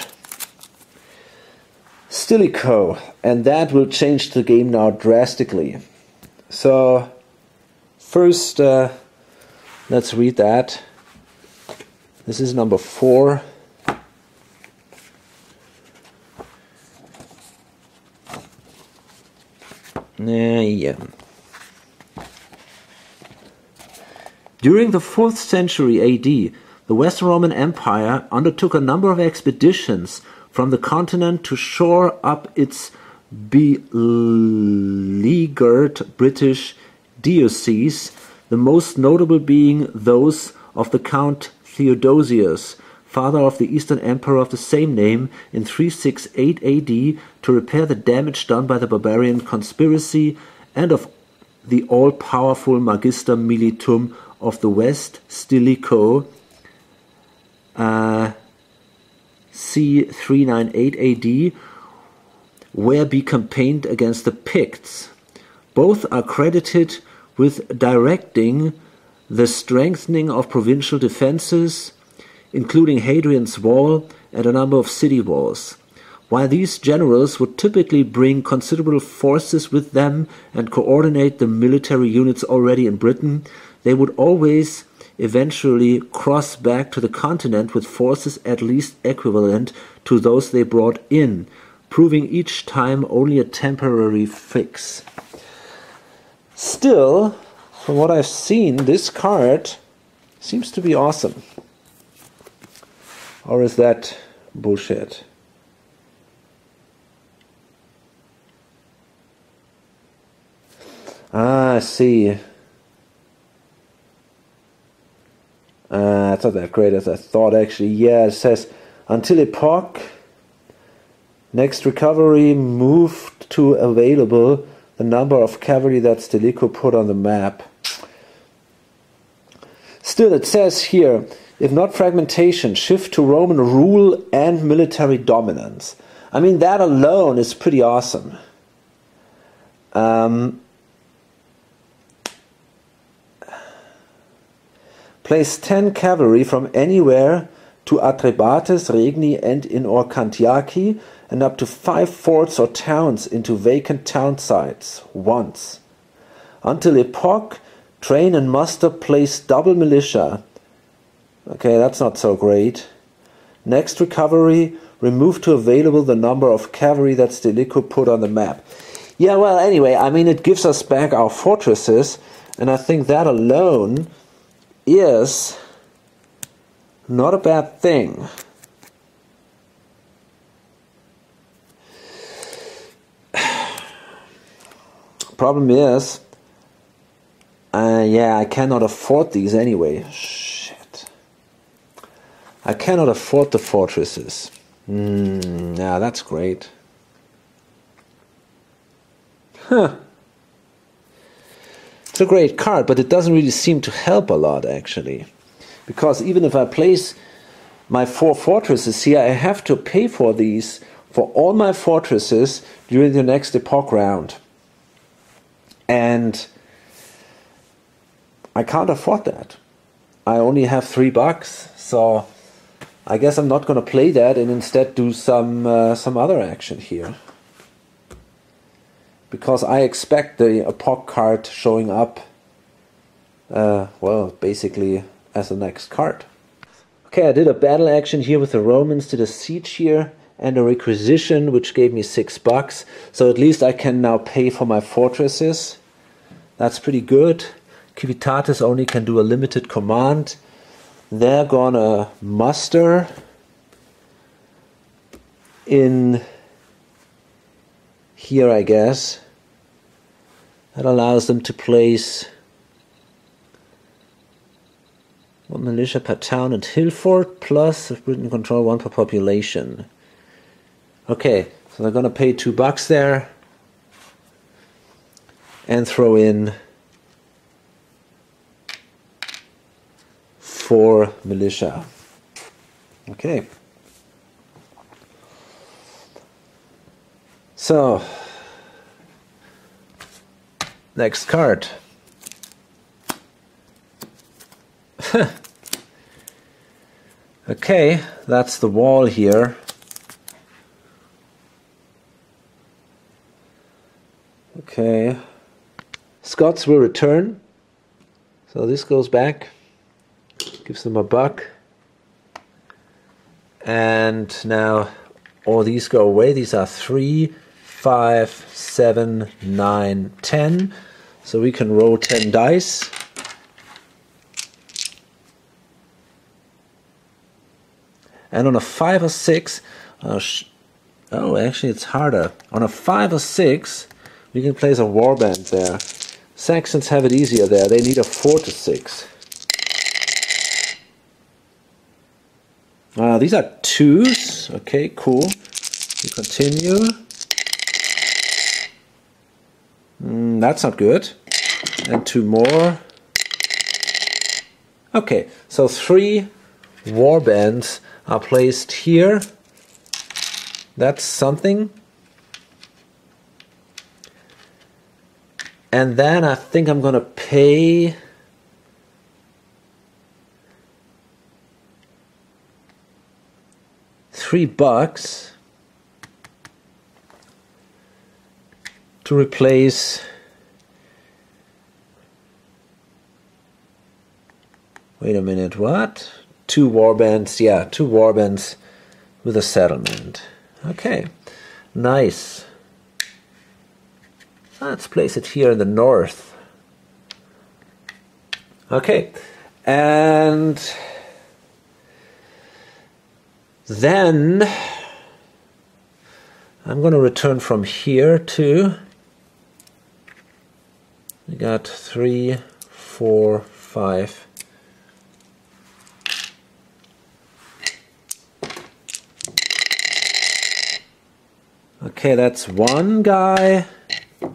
Stilicho, and that will change the game now drastically. So first, let's read that. This is number 4. Yeah. During the 4th century AD, the Western Roman Empire undertook a number of expeditions from the continent to shore up its beleaguered British dioceses, the most notable being those of the Count Theodosius, father of the Eastern Emperor of the same name, in 368 AD, to repair the damage done by the barbarian conspiracy, and of the all-powerful Magister Militum of the West, Stilicho, c. 398 AD, where be campaigned against the Picts. Both are credited with directing the strengthening of provincial defences, including Hadrian's Wall and a number of city walls. While these generals would typically bring considerable forces with them and coordinate the military units already in Britain, they would always eventually cross back to the continent with forces at least equivalent to those they brought in, proving each time only a temporary fix. Still, from what I've seen, this card seems to be awesome. Or is that bullshit? Ah, I see. It's not that great as I thought, actually. Yeah, it says, until epoch, next recovery, moved to available the number of cavalry that Stilicho put on the map. Still, it says here, if not fragmentation, shift to Roman rule and military dominance. I mean, that alone is pretty awesome. Place 10 cavalry from anywhere to Atrebates, Regni, and in Orcantiaci, and up to 5 forts or towns into vacant town sites once. Until epoch, train and muster, place double militia. Okay, that's not so great. Next recovery, remove to available the number of cavalry that Stilicho put on the map. Yeah, well, anyway, I mean, it gives us back our fortresses, and I think that alone is not a bad thing. Problem is, yeah, I cannot afford these anyway. Shit. I cannot afford the fortresses. Yeah, that's great. Huh. It's a great card, but it doesn't really seem to help a lot, actually. Because even if I place my 4 fortresses here, I have to pay for these, for all my fortresses, during the next epoch round. And I can't afford that. I only have $3, so I guess I'm not going to play that and instead do some other action here. Because I expect the epoch card showing up, well, basically as the next card. Okay, I did a battle action here with the Romans, did a siege here, and a requisition, which gave me $6. So at least I can now pay for my fortresses. That's pretty good. Civitates only can do a limited command. They're gonna muster in here, I guess. That allows them to place 1 militia per town and hill fort, plus if Britain control 1 per population. Okay, so they're gonna pay $2 there and throw in 4 militia. Okay. So, next card. Okay, that's the wall here. Okay. Scots will return. So this goes back. Gives them $1. And now all these go away. These are 3, 5, 7, 9, 10. So we can roll 10 dice. And on a 5 or 6, oh, actually it's harder. On a 5 or 6, we can place a warband there. Saxons have it easier there. They need a 4 to 6. These are 2s. Okay, cool. We continue. That's not good. And 2 more. Okay, so 3 warbands are placed here. That's something. And then I think I'm going to pay $3. to replace wait a minute, what? 2 warbands, yeah, 2 warbands with a settlement. Okay, nice. Let's place it here in the north. Okay, and then I'm going to return from here to, we got 3, 4, 5. Okay, that's one guy, and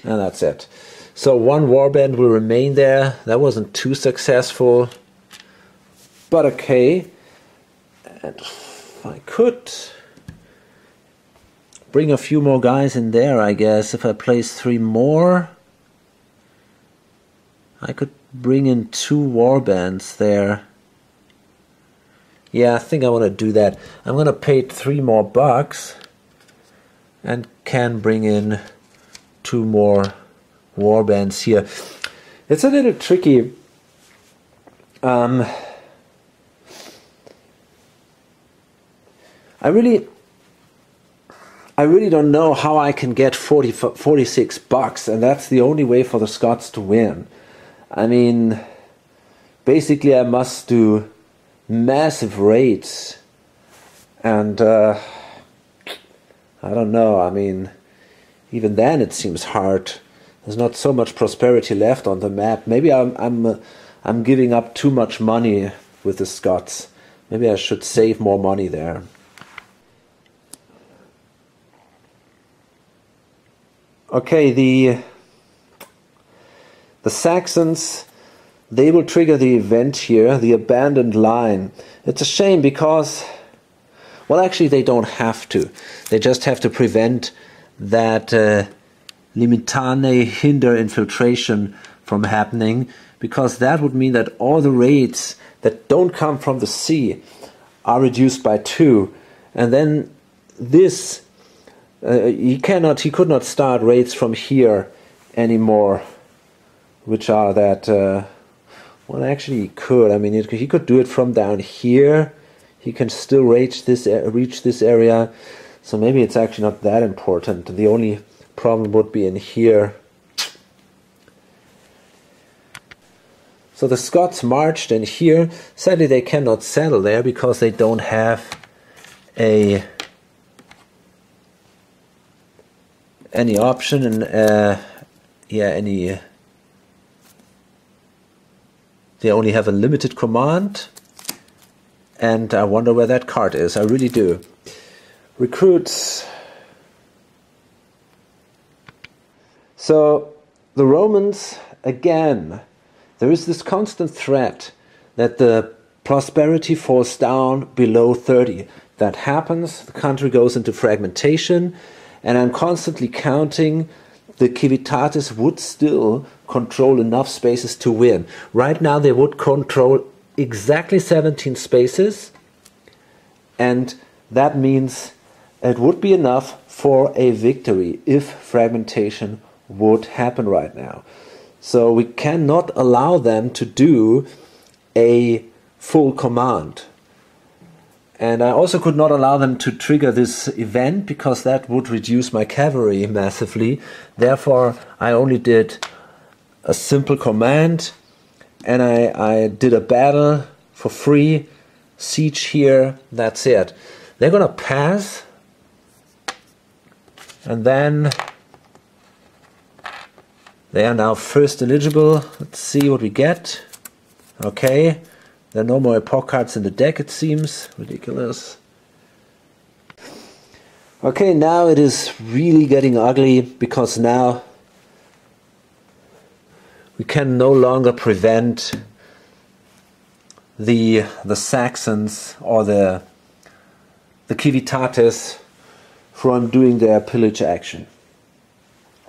that's it. So 1 warband will remain there. That wasn't too successful, but okay. And if I could bring a few more guys in there, I guess. If I place 3 more, I could bring in 2 warbands there. Yeah, I think I want to do that. I'm going to pay 3 more bucks and can bring in 2 more warbands here. It's a little tricky. I really don't know how I can get 46 bucks, and that's the only way for the Scots to win. I mean, basically I must do massive raids, and I don't know, I mean, even then it seems hard. There's not so much prosperity left on the map. Maybe I'm giving up too much money with the Scots. Maybe I should save more money there. Okay, the Saxons, they will trigger the event here, the abandoned line. It's a shame because, well, actually they don't have to. They just have to prevent that limitane hinder infiltration from happening, because that would mean that all the raids that don't come from the sea are reduced by 2, and then this he could not start raids from here anymore, which are that well, actually he could. I mean, he could do it from down here. He can still reach this area, so maybe it's actually not that important. The only problem would be in here. So the Scots marched in here. Sadly, they cannot settle there because they don't have any option, and they only have a limited command, and I wonder where that card is. I really do. Recruits. So the Romans, again, there is this constant threat that the prosperity falls down below 30. That happens, the country goes into fragmentation, and I'm constantly counting the Civitates would still control enough spaces to win. Right now they would control exactly 17 spaces, and that means it would be enough for a victory if fragmentation would happen right now. So we cannot allow them to do a full command. And I also could not allow them to trigger this event because that would reduce my cavalry massively. Therefore, I only did a simple command, and I did a battle for free, siege here, that's it. They're gonna pass, and then they are now first eligible. Let's see what we get. Okay. There are no more epoch cards in the deck, it seems. Ridiculous. Okay, now it is really getting ugly, because now we can no longer prevent the Saxons or the Civitates from doing their pillage action.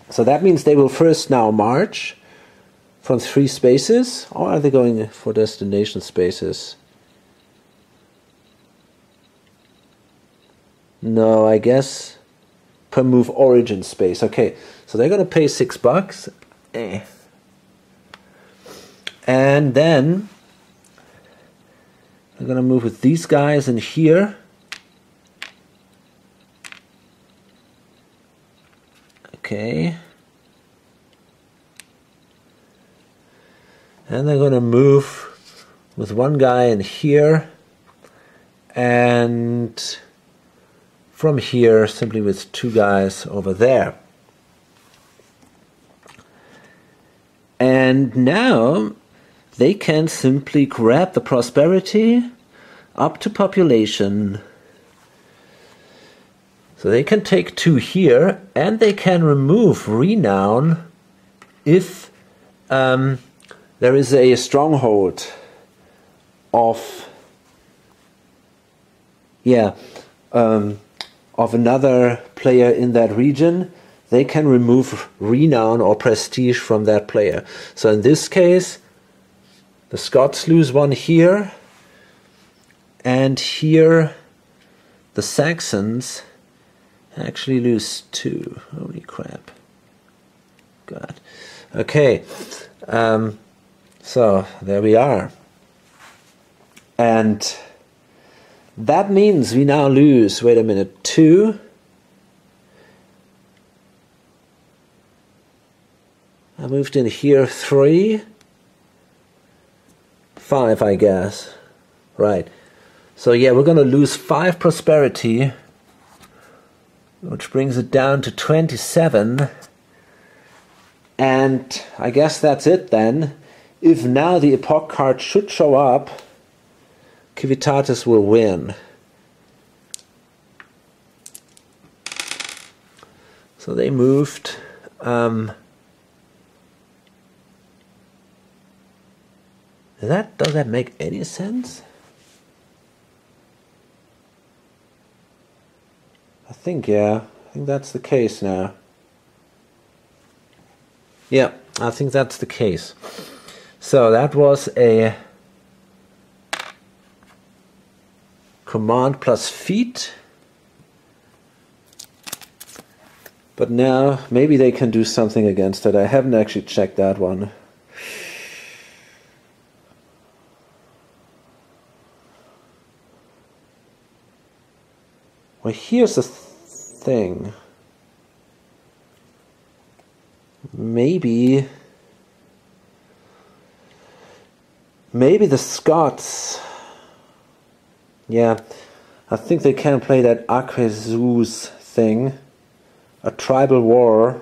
So that means they will first now march from 3 spaces, or are they going for destination spaces? No, I guess per move origin space. Okay, so they're going to pay $6. And then I'm going to move with these guys in here. Okay. And they're going to move with one guy in here, and from here simply with two guys over there. And now they can simply grab the prosperity up to population. So they can take 2 here, and they can remove renown if there is a stronghold of another player in that region. They can remove renown or prestige from that player. So in this case, the Scots lose 1 here, and here the Saxons actually lose 2. Holy crap. God. Okay. So there we are. And that means we now lose, wait a minute, 2. I moved in here 3. 5, I guess. Right. So yeah, we're going to lose 5 prosperity, which brings it down to 27. And I guess that's it then. If now the epoch card should show up, Civitatis will win. So they moved. Does that make any sense? I think that's the case now. Yeah, I think that's the case. So that was a command plus feat. But now maybe they can do something against it. I haven't actually checked that one. Well, here's the thing. Maybe the Scots, yeah, I think they can play that Acquezus thing, a tribal war,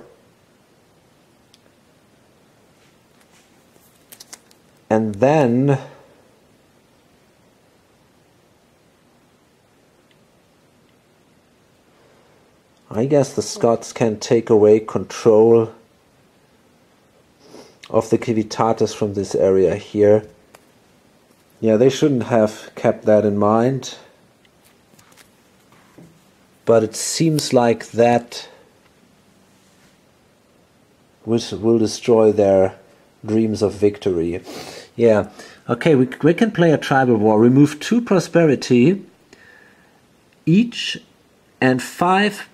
and then I guess the Scots can take away control of the Civitatis from this area here. Yeah, they shouldn't have kept that in mind. But it seems like that will destroy their dreams of victory. Yeah, okay, we can play a tribal war. Remove 2 prosperity each and 5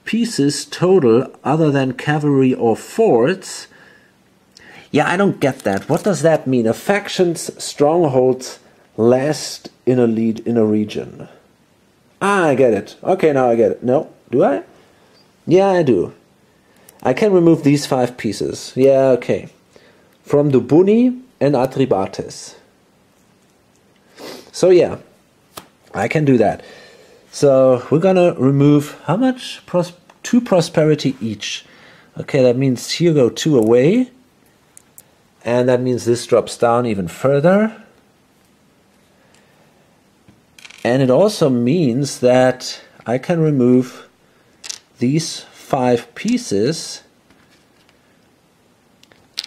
pieces total other than cavalry or forts. Yeah, I don't get that. What does that mean? A faction's strongholds last in a region. Ah, I get it. Okay, now I get it. No, do I? Yeah, I do. I can remove these 5 pieces. Yeah, okay. From Dubuni and Atribates. So yeah, I can do that. So we're gonna remove how much? 2 prosperity each. Okay, that means here go 2 away. And that means this drops down even further. And it also means that I can remove these 5 pieces.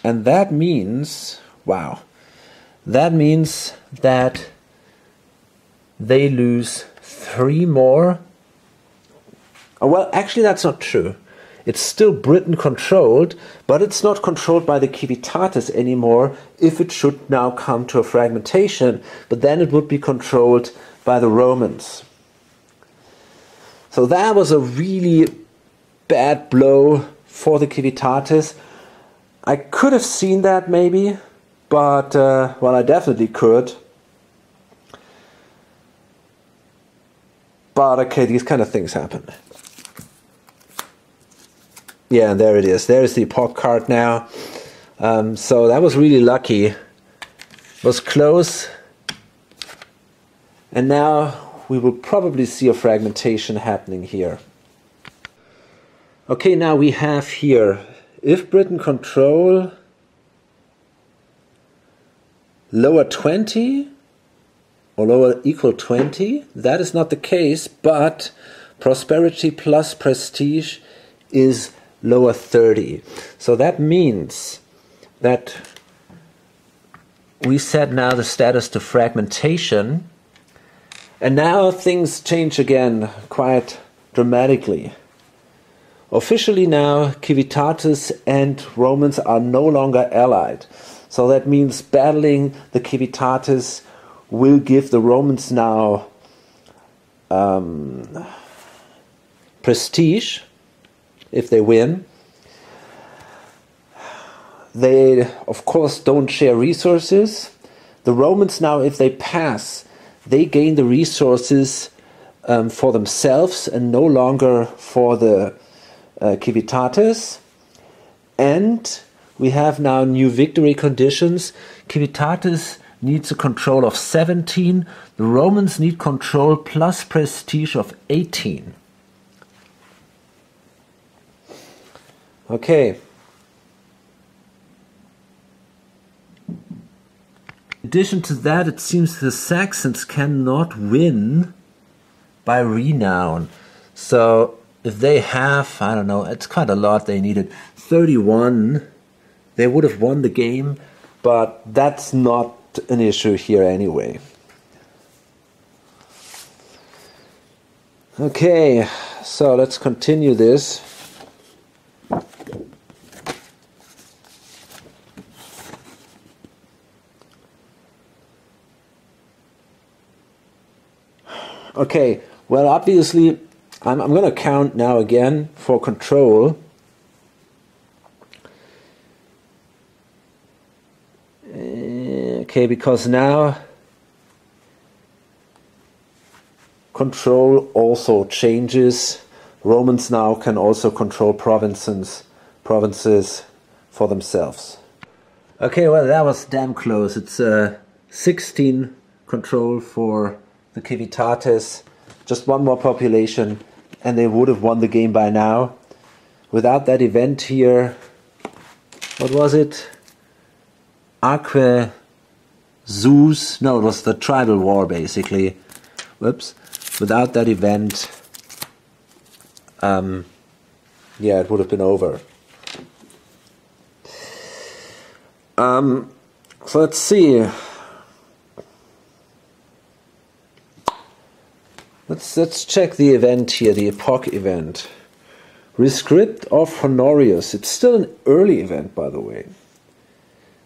And that means, wow, that means that they lose 3 more. Oh, well, actually that's not true. It's still Britain controlled, but it's not controlled by the Civitatis anymore if it should now come to a fragmentation, but then it would be controlled by the Romans. So that was a really bad blow for the Civitatis. I could have seen that maybe, but, well, I definitely could. But, okay, these kind of things happen. Yeah, and there it is. There is the epoch card now. So that was really lucky. It was close. And now we will probably see a fragmentation happening here. Okay, now we have here, if Britain control lower 20 or lower equal 20, that is not the case, but prosperity plus prestige is lower 30. So that means that we set now the status to fragmentation, and now things change again quite dramatically. Officially now, Civitatis and Romans are no longer allied. So that means battling the Civitatis will give the Romans now prestige if they win. They, of course, don't share resources. The Romans now, if they pass, they gain the resources for themselves and no longer for the Civitatis. And we have now new victory conditions. Civitatis needs a control of 17. The Romans need control plus prestige of 18. Okay. In addition to that, it seems the Saxons cannot win by renown. So if they have, I don't know, it's quite a lot, they needed 31, they would have won the game, but that's not an issue here anyway. Okay, so let's continue this. Okay, well, obviously, I'm going to count now again for control. Okay, because now control also changes. Romans now can also control provinces for themselves. Okay, well, that was damn close. It's 16 control for the Civitatis. Just one more population and they would have won the game by now. Without that event here, what was it? Aquae Zeus? No, it was the tribal war basically. Whoops. Without that event, yeah, it would have been over. So let's see. Let's check the event here, the epoch event. Rescript of Honorius. It's still an early event, by the way.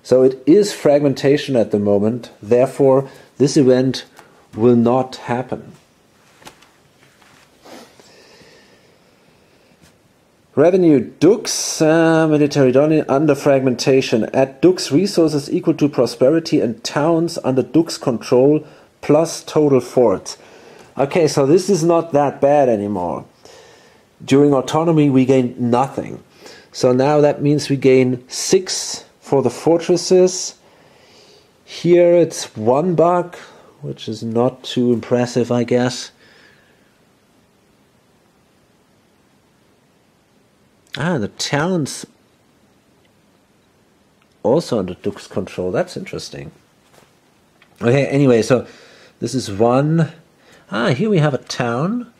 So it is fragmentation at the moment. Therefore, this event will not happen. Revenue Dux, military dominance under fragmentation. Add Dux resources equal to prosperity and towns under Dux control plus total forts. Okay, so this is not that bad anymore. During autonomy we gained nothing. So now that means we gain 6 for the fortresses. Here it's 1 buck, which is not too impressive, I guess. Ah, the towns also under Dux control. That's interesting. Okay, anyway, so this is 1. Ah, here we have a town.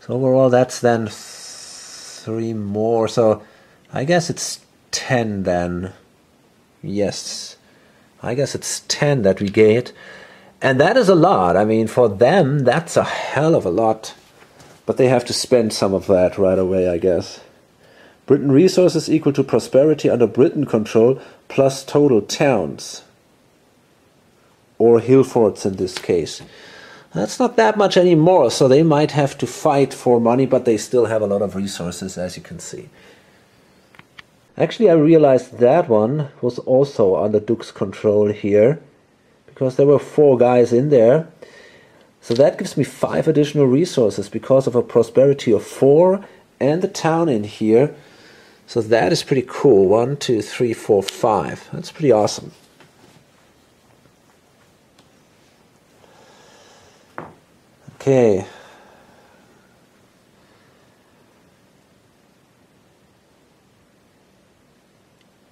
So overall that's then 3 more. So I guess it's 10 then. Yes. I guess it's 10 that we get. And that is a lot. I mean, for them, that's a hell of a lot. But they have to spend some of that right away, I guess. Britain resources equal to prosperity under Britain control plus total towns. Or hill forts in this case. That's not that much anymore, so they might have to fight for money, but they still have a lot of resources, as you can see. Actually, I realized that one was also under Duke's control here, because there were 4 guys in there. So that gives me 5 additional resources because of a prosperity of 4 and the town in here. So that is pretty cool. 1, 2, 3, 4, 5. That's pretty awesome. Okay.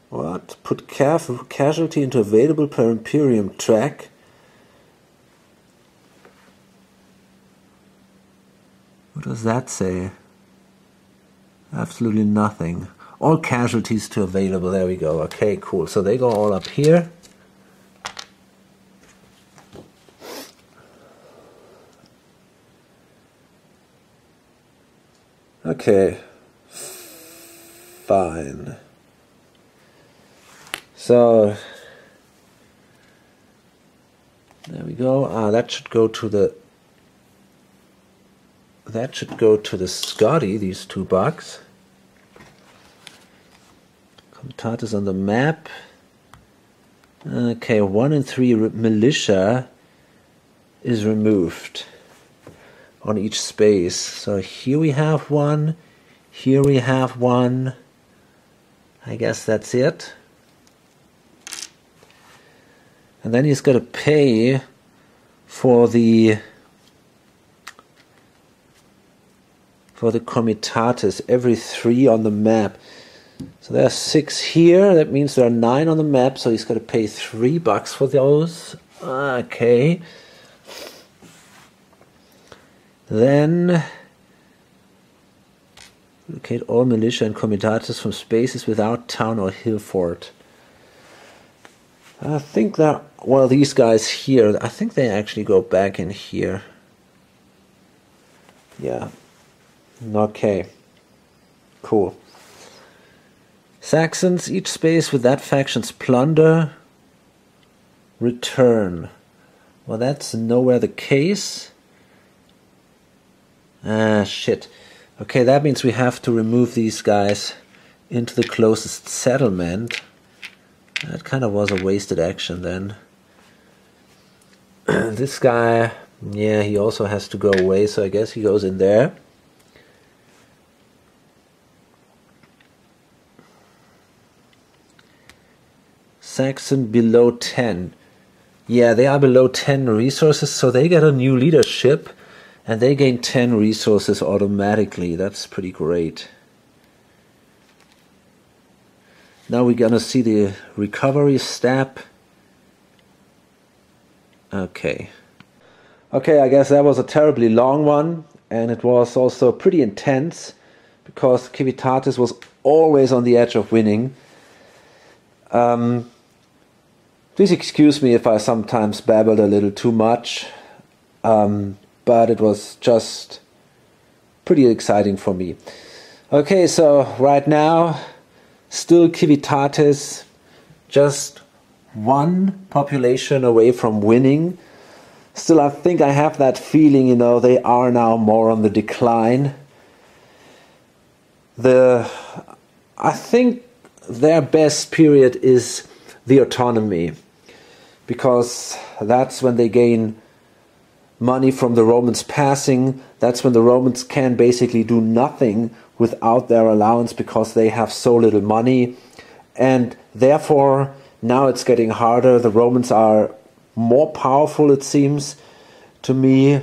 What? Put casualty into available per Imperium track. What does that say? Absolutely nothing. All casualties to available. There we go. Okay, cool. So they go all up here. Okay. Fine. So there we go. That should go to the Scotty, these 2 bucks. Comitatus on the map. Okay, 1 and 3 militia is removed on each space. So here we have 1, here we have 1. I guess that's it. And then he's got to pay for the comitatus, every 3 on the map. So there are 6 here, that means there are 9 on the map, so he's got to pay 3 bucks for those. Okay. Then locate all militia and comitatus from spaces without town or hill fort. I think that, well, these guys here, I think they actually go back in here. Yeah. Okay. Cool. Saxons, each space with that faction's plunder, return. Well, that's nowhere the case. Shit. Okay, that means we have to remove these guys into the closest settlement. That kind of was a wasted action then. This guy, yeah, he also has to go away, so I guess he goes in there. Saxon below 10. Yeah, they are below 10 resources, so they get a new leadership and they gain 10 resources automatically. That's pretty great. Now we're gonna see the recovery step. Okay. Okay, I guess that was a terribly long one, and it was also pretty intense because Civitatis was always on the edge of winning. Please excuse me if I sometimes babbled a little too much, but it was just pretty exciting for me. Okay, so right now, still Civitatis, just 1 population away from winning. Still, I think I have that feeling, you know, they are now more on the decline. I think their best period is the autonomy, because that's when they gain money from the Romans passing. That's when the Romans can basically do nothing without their allowance because they have so little money, and therefore now it's getting harder. The Romans are more powerful, it seems to me.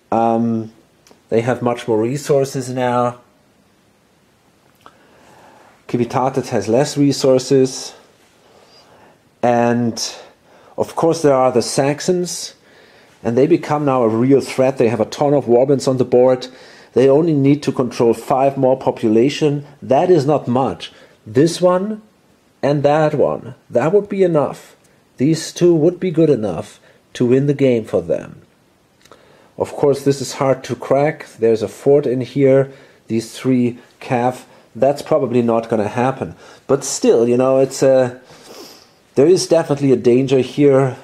They have much more resources now. Civitatis has less resources, and of course there are the Saxons, and they become now a real threat. They have a ton of warbands on the board. They only need to control 5 more population. That is not much. This one and that one, that would be enough. These 2 would be good enough to win the game for them. Of course, this is hard to crack. There's a fort in here. These 3 cav. That's probably not going to happen. But still, you know, there is definitely a danger here.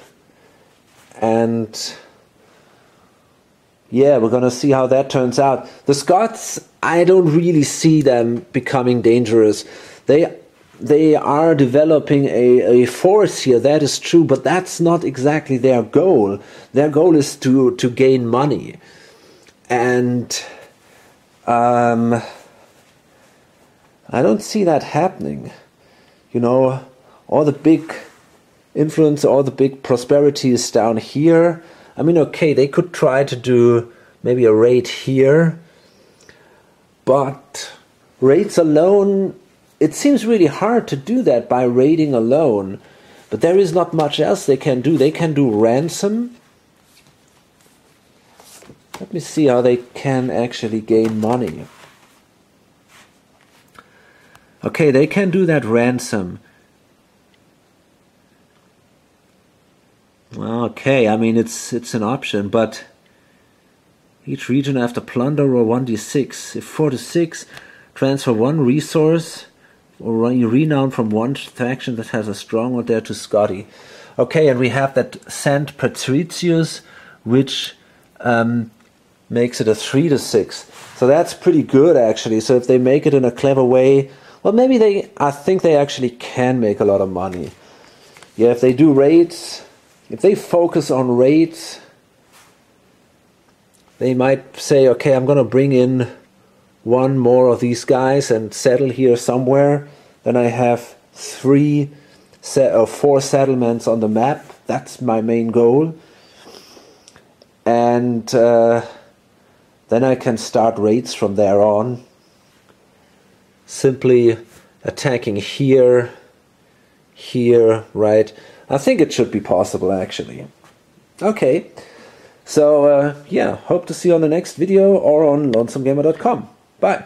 And yeah, we're gonna see how that turns out. The Scots, I don't really see them becoming dangerous. They are developing a force here, that is true, but that's not exactly their goal. Their goal is to gain money. And I don't see that happening. You know, all the big influence, all the big prosperity is down here. I mean, okay, they could try to do maybe a raid here, but raids alone, it seems really hard to do that by raiding alone. But there is not much else they can do. They can do ransom. Let me see how they can actually gain money. Okay, they can do that ransom. Okay, I mean, it's an option, but each region after plunder or 1d6. If 4 to 6, transfer 1 resource or renown from one faction that has a stronghold there to Scotty. Okay, and we have that Saint Patricius, which makes it a 3 to 6. So that's pretty good, actually. So if they make it in a clever way, well, maybe I think they actually can make a lot of money. Yeah, if they do raids, if they focus on raids, they might say, okay, I'm going to bring in one more of these guys and settle here somewhere. Then I have 4 settlements on the map. That's my main goal. And then I can start raids from there on. Simply attacking here, right? I think it should be possible, actually. Okay, so yeah, hope to see you on the next video or on lonesomegamer.com. Bye.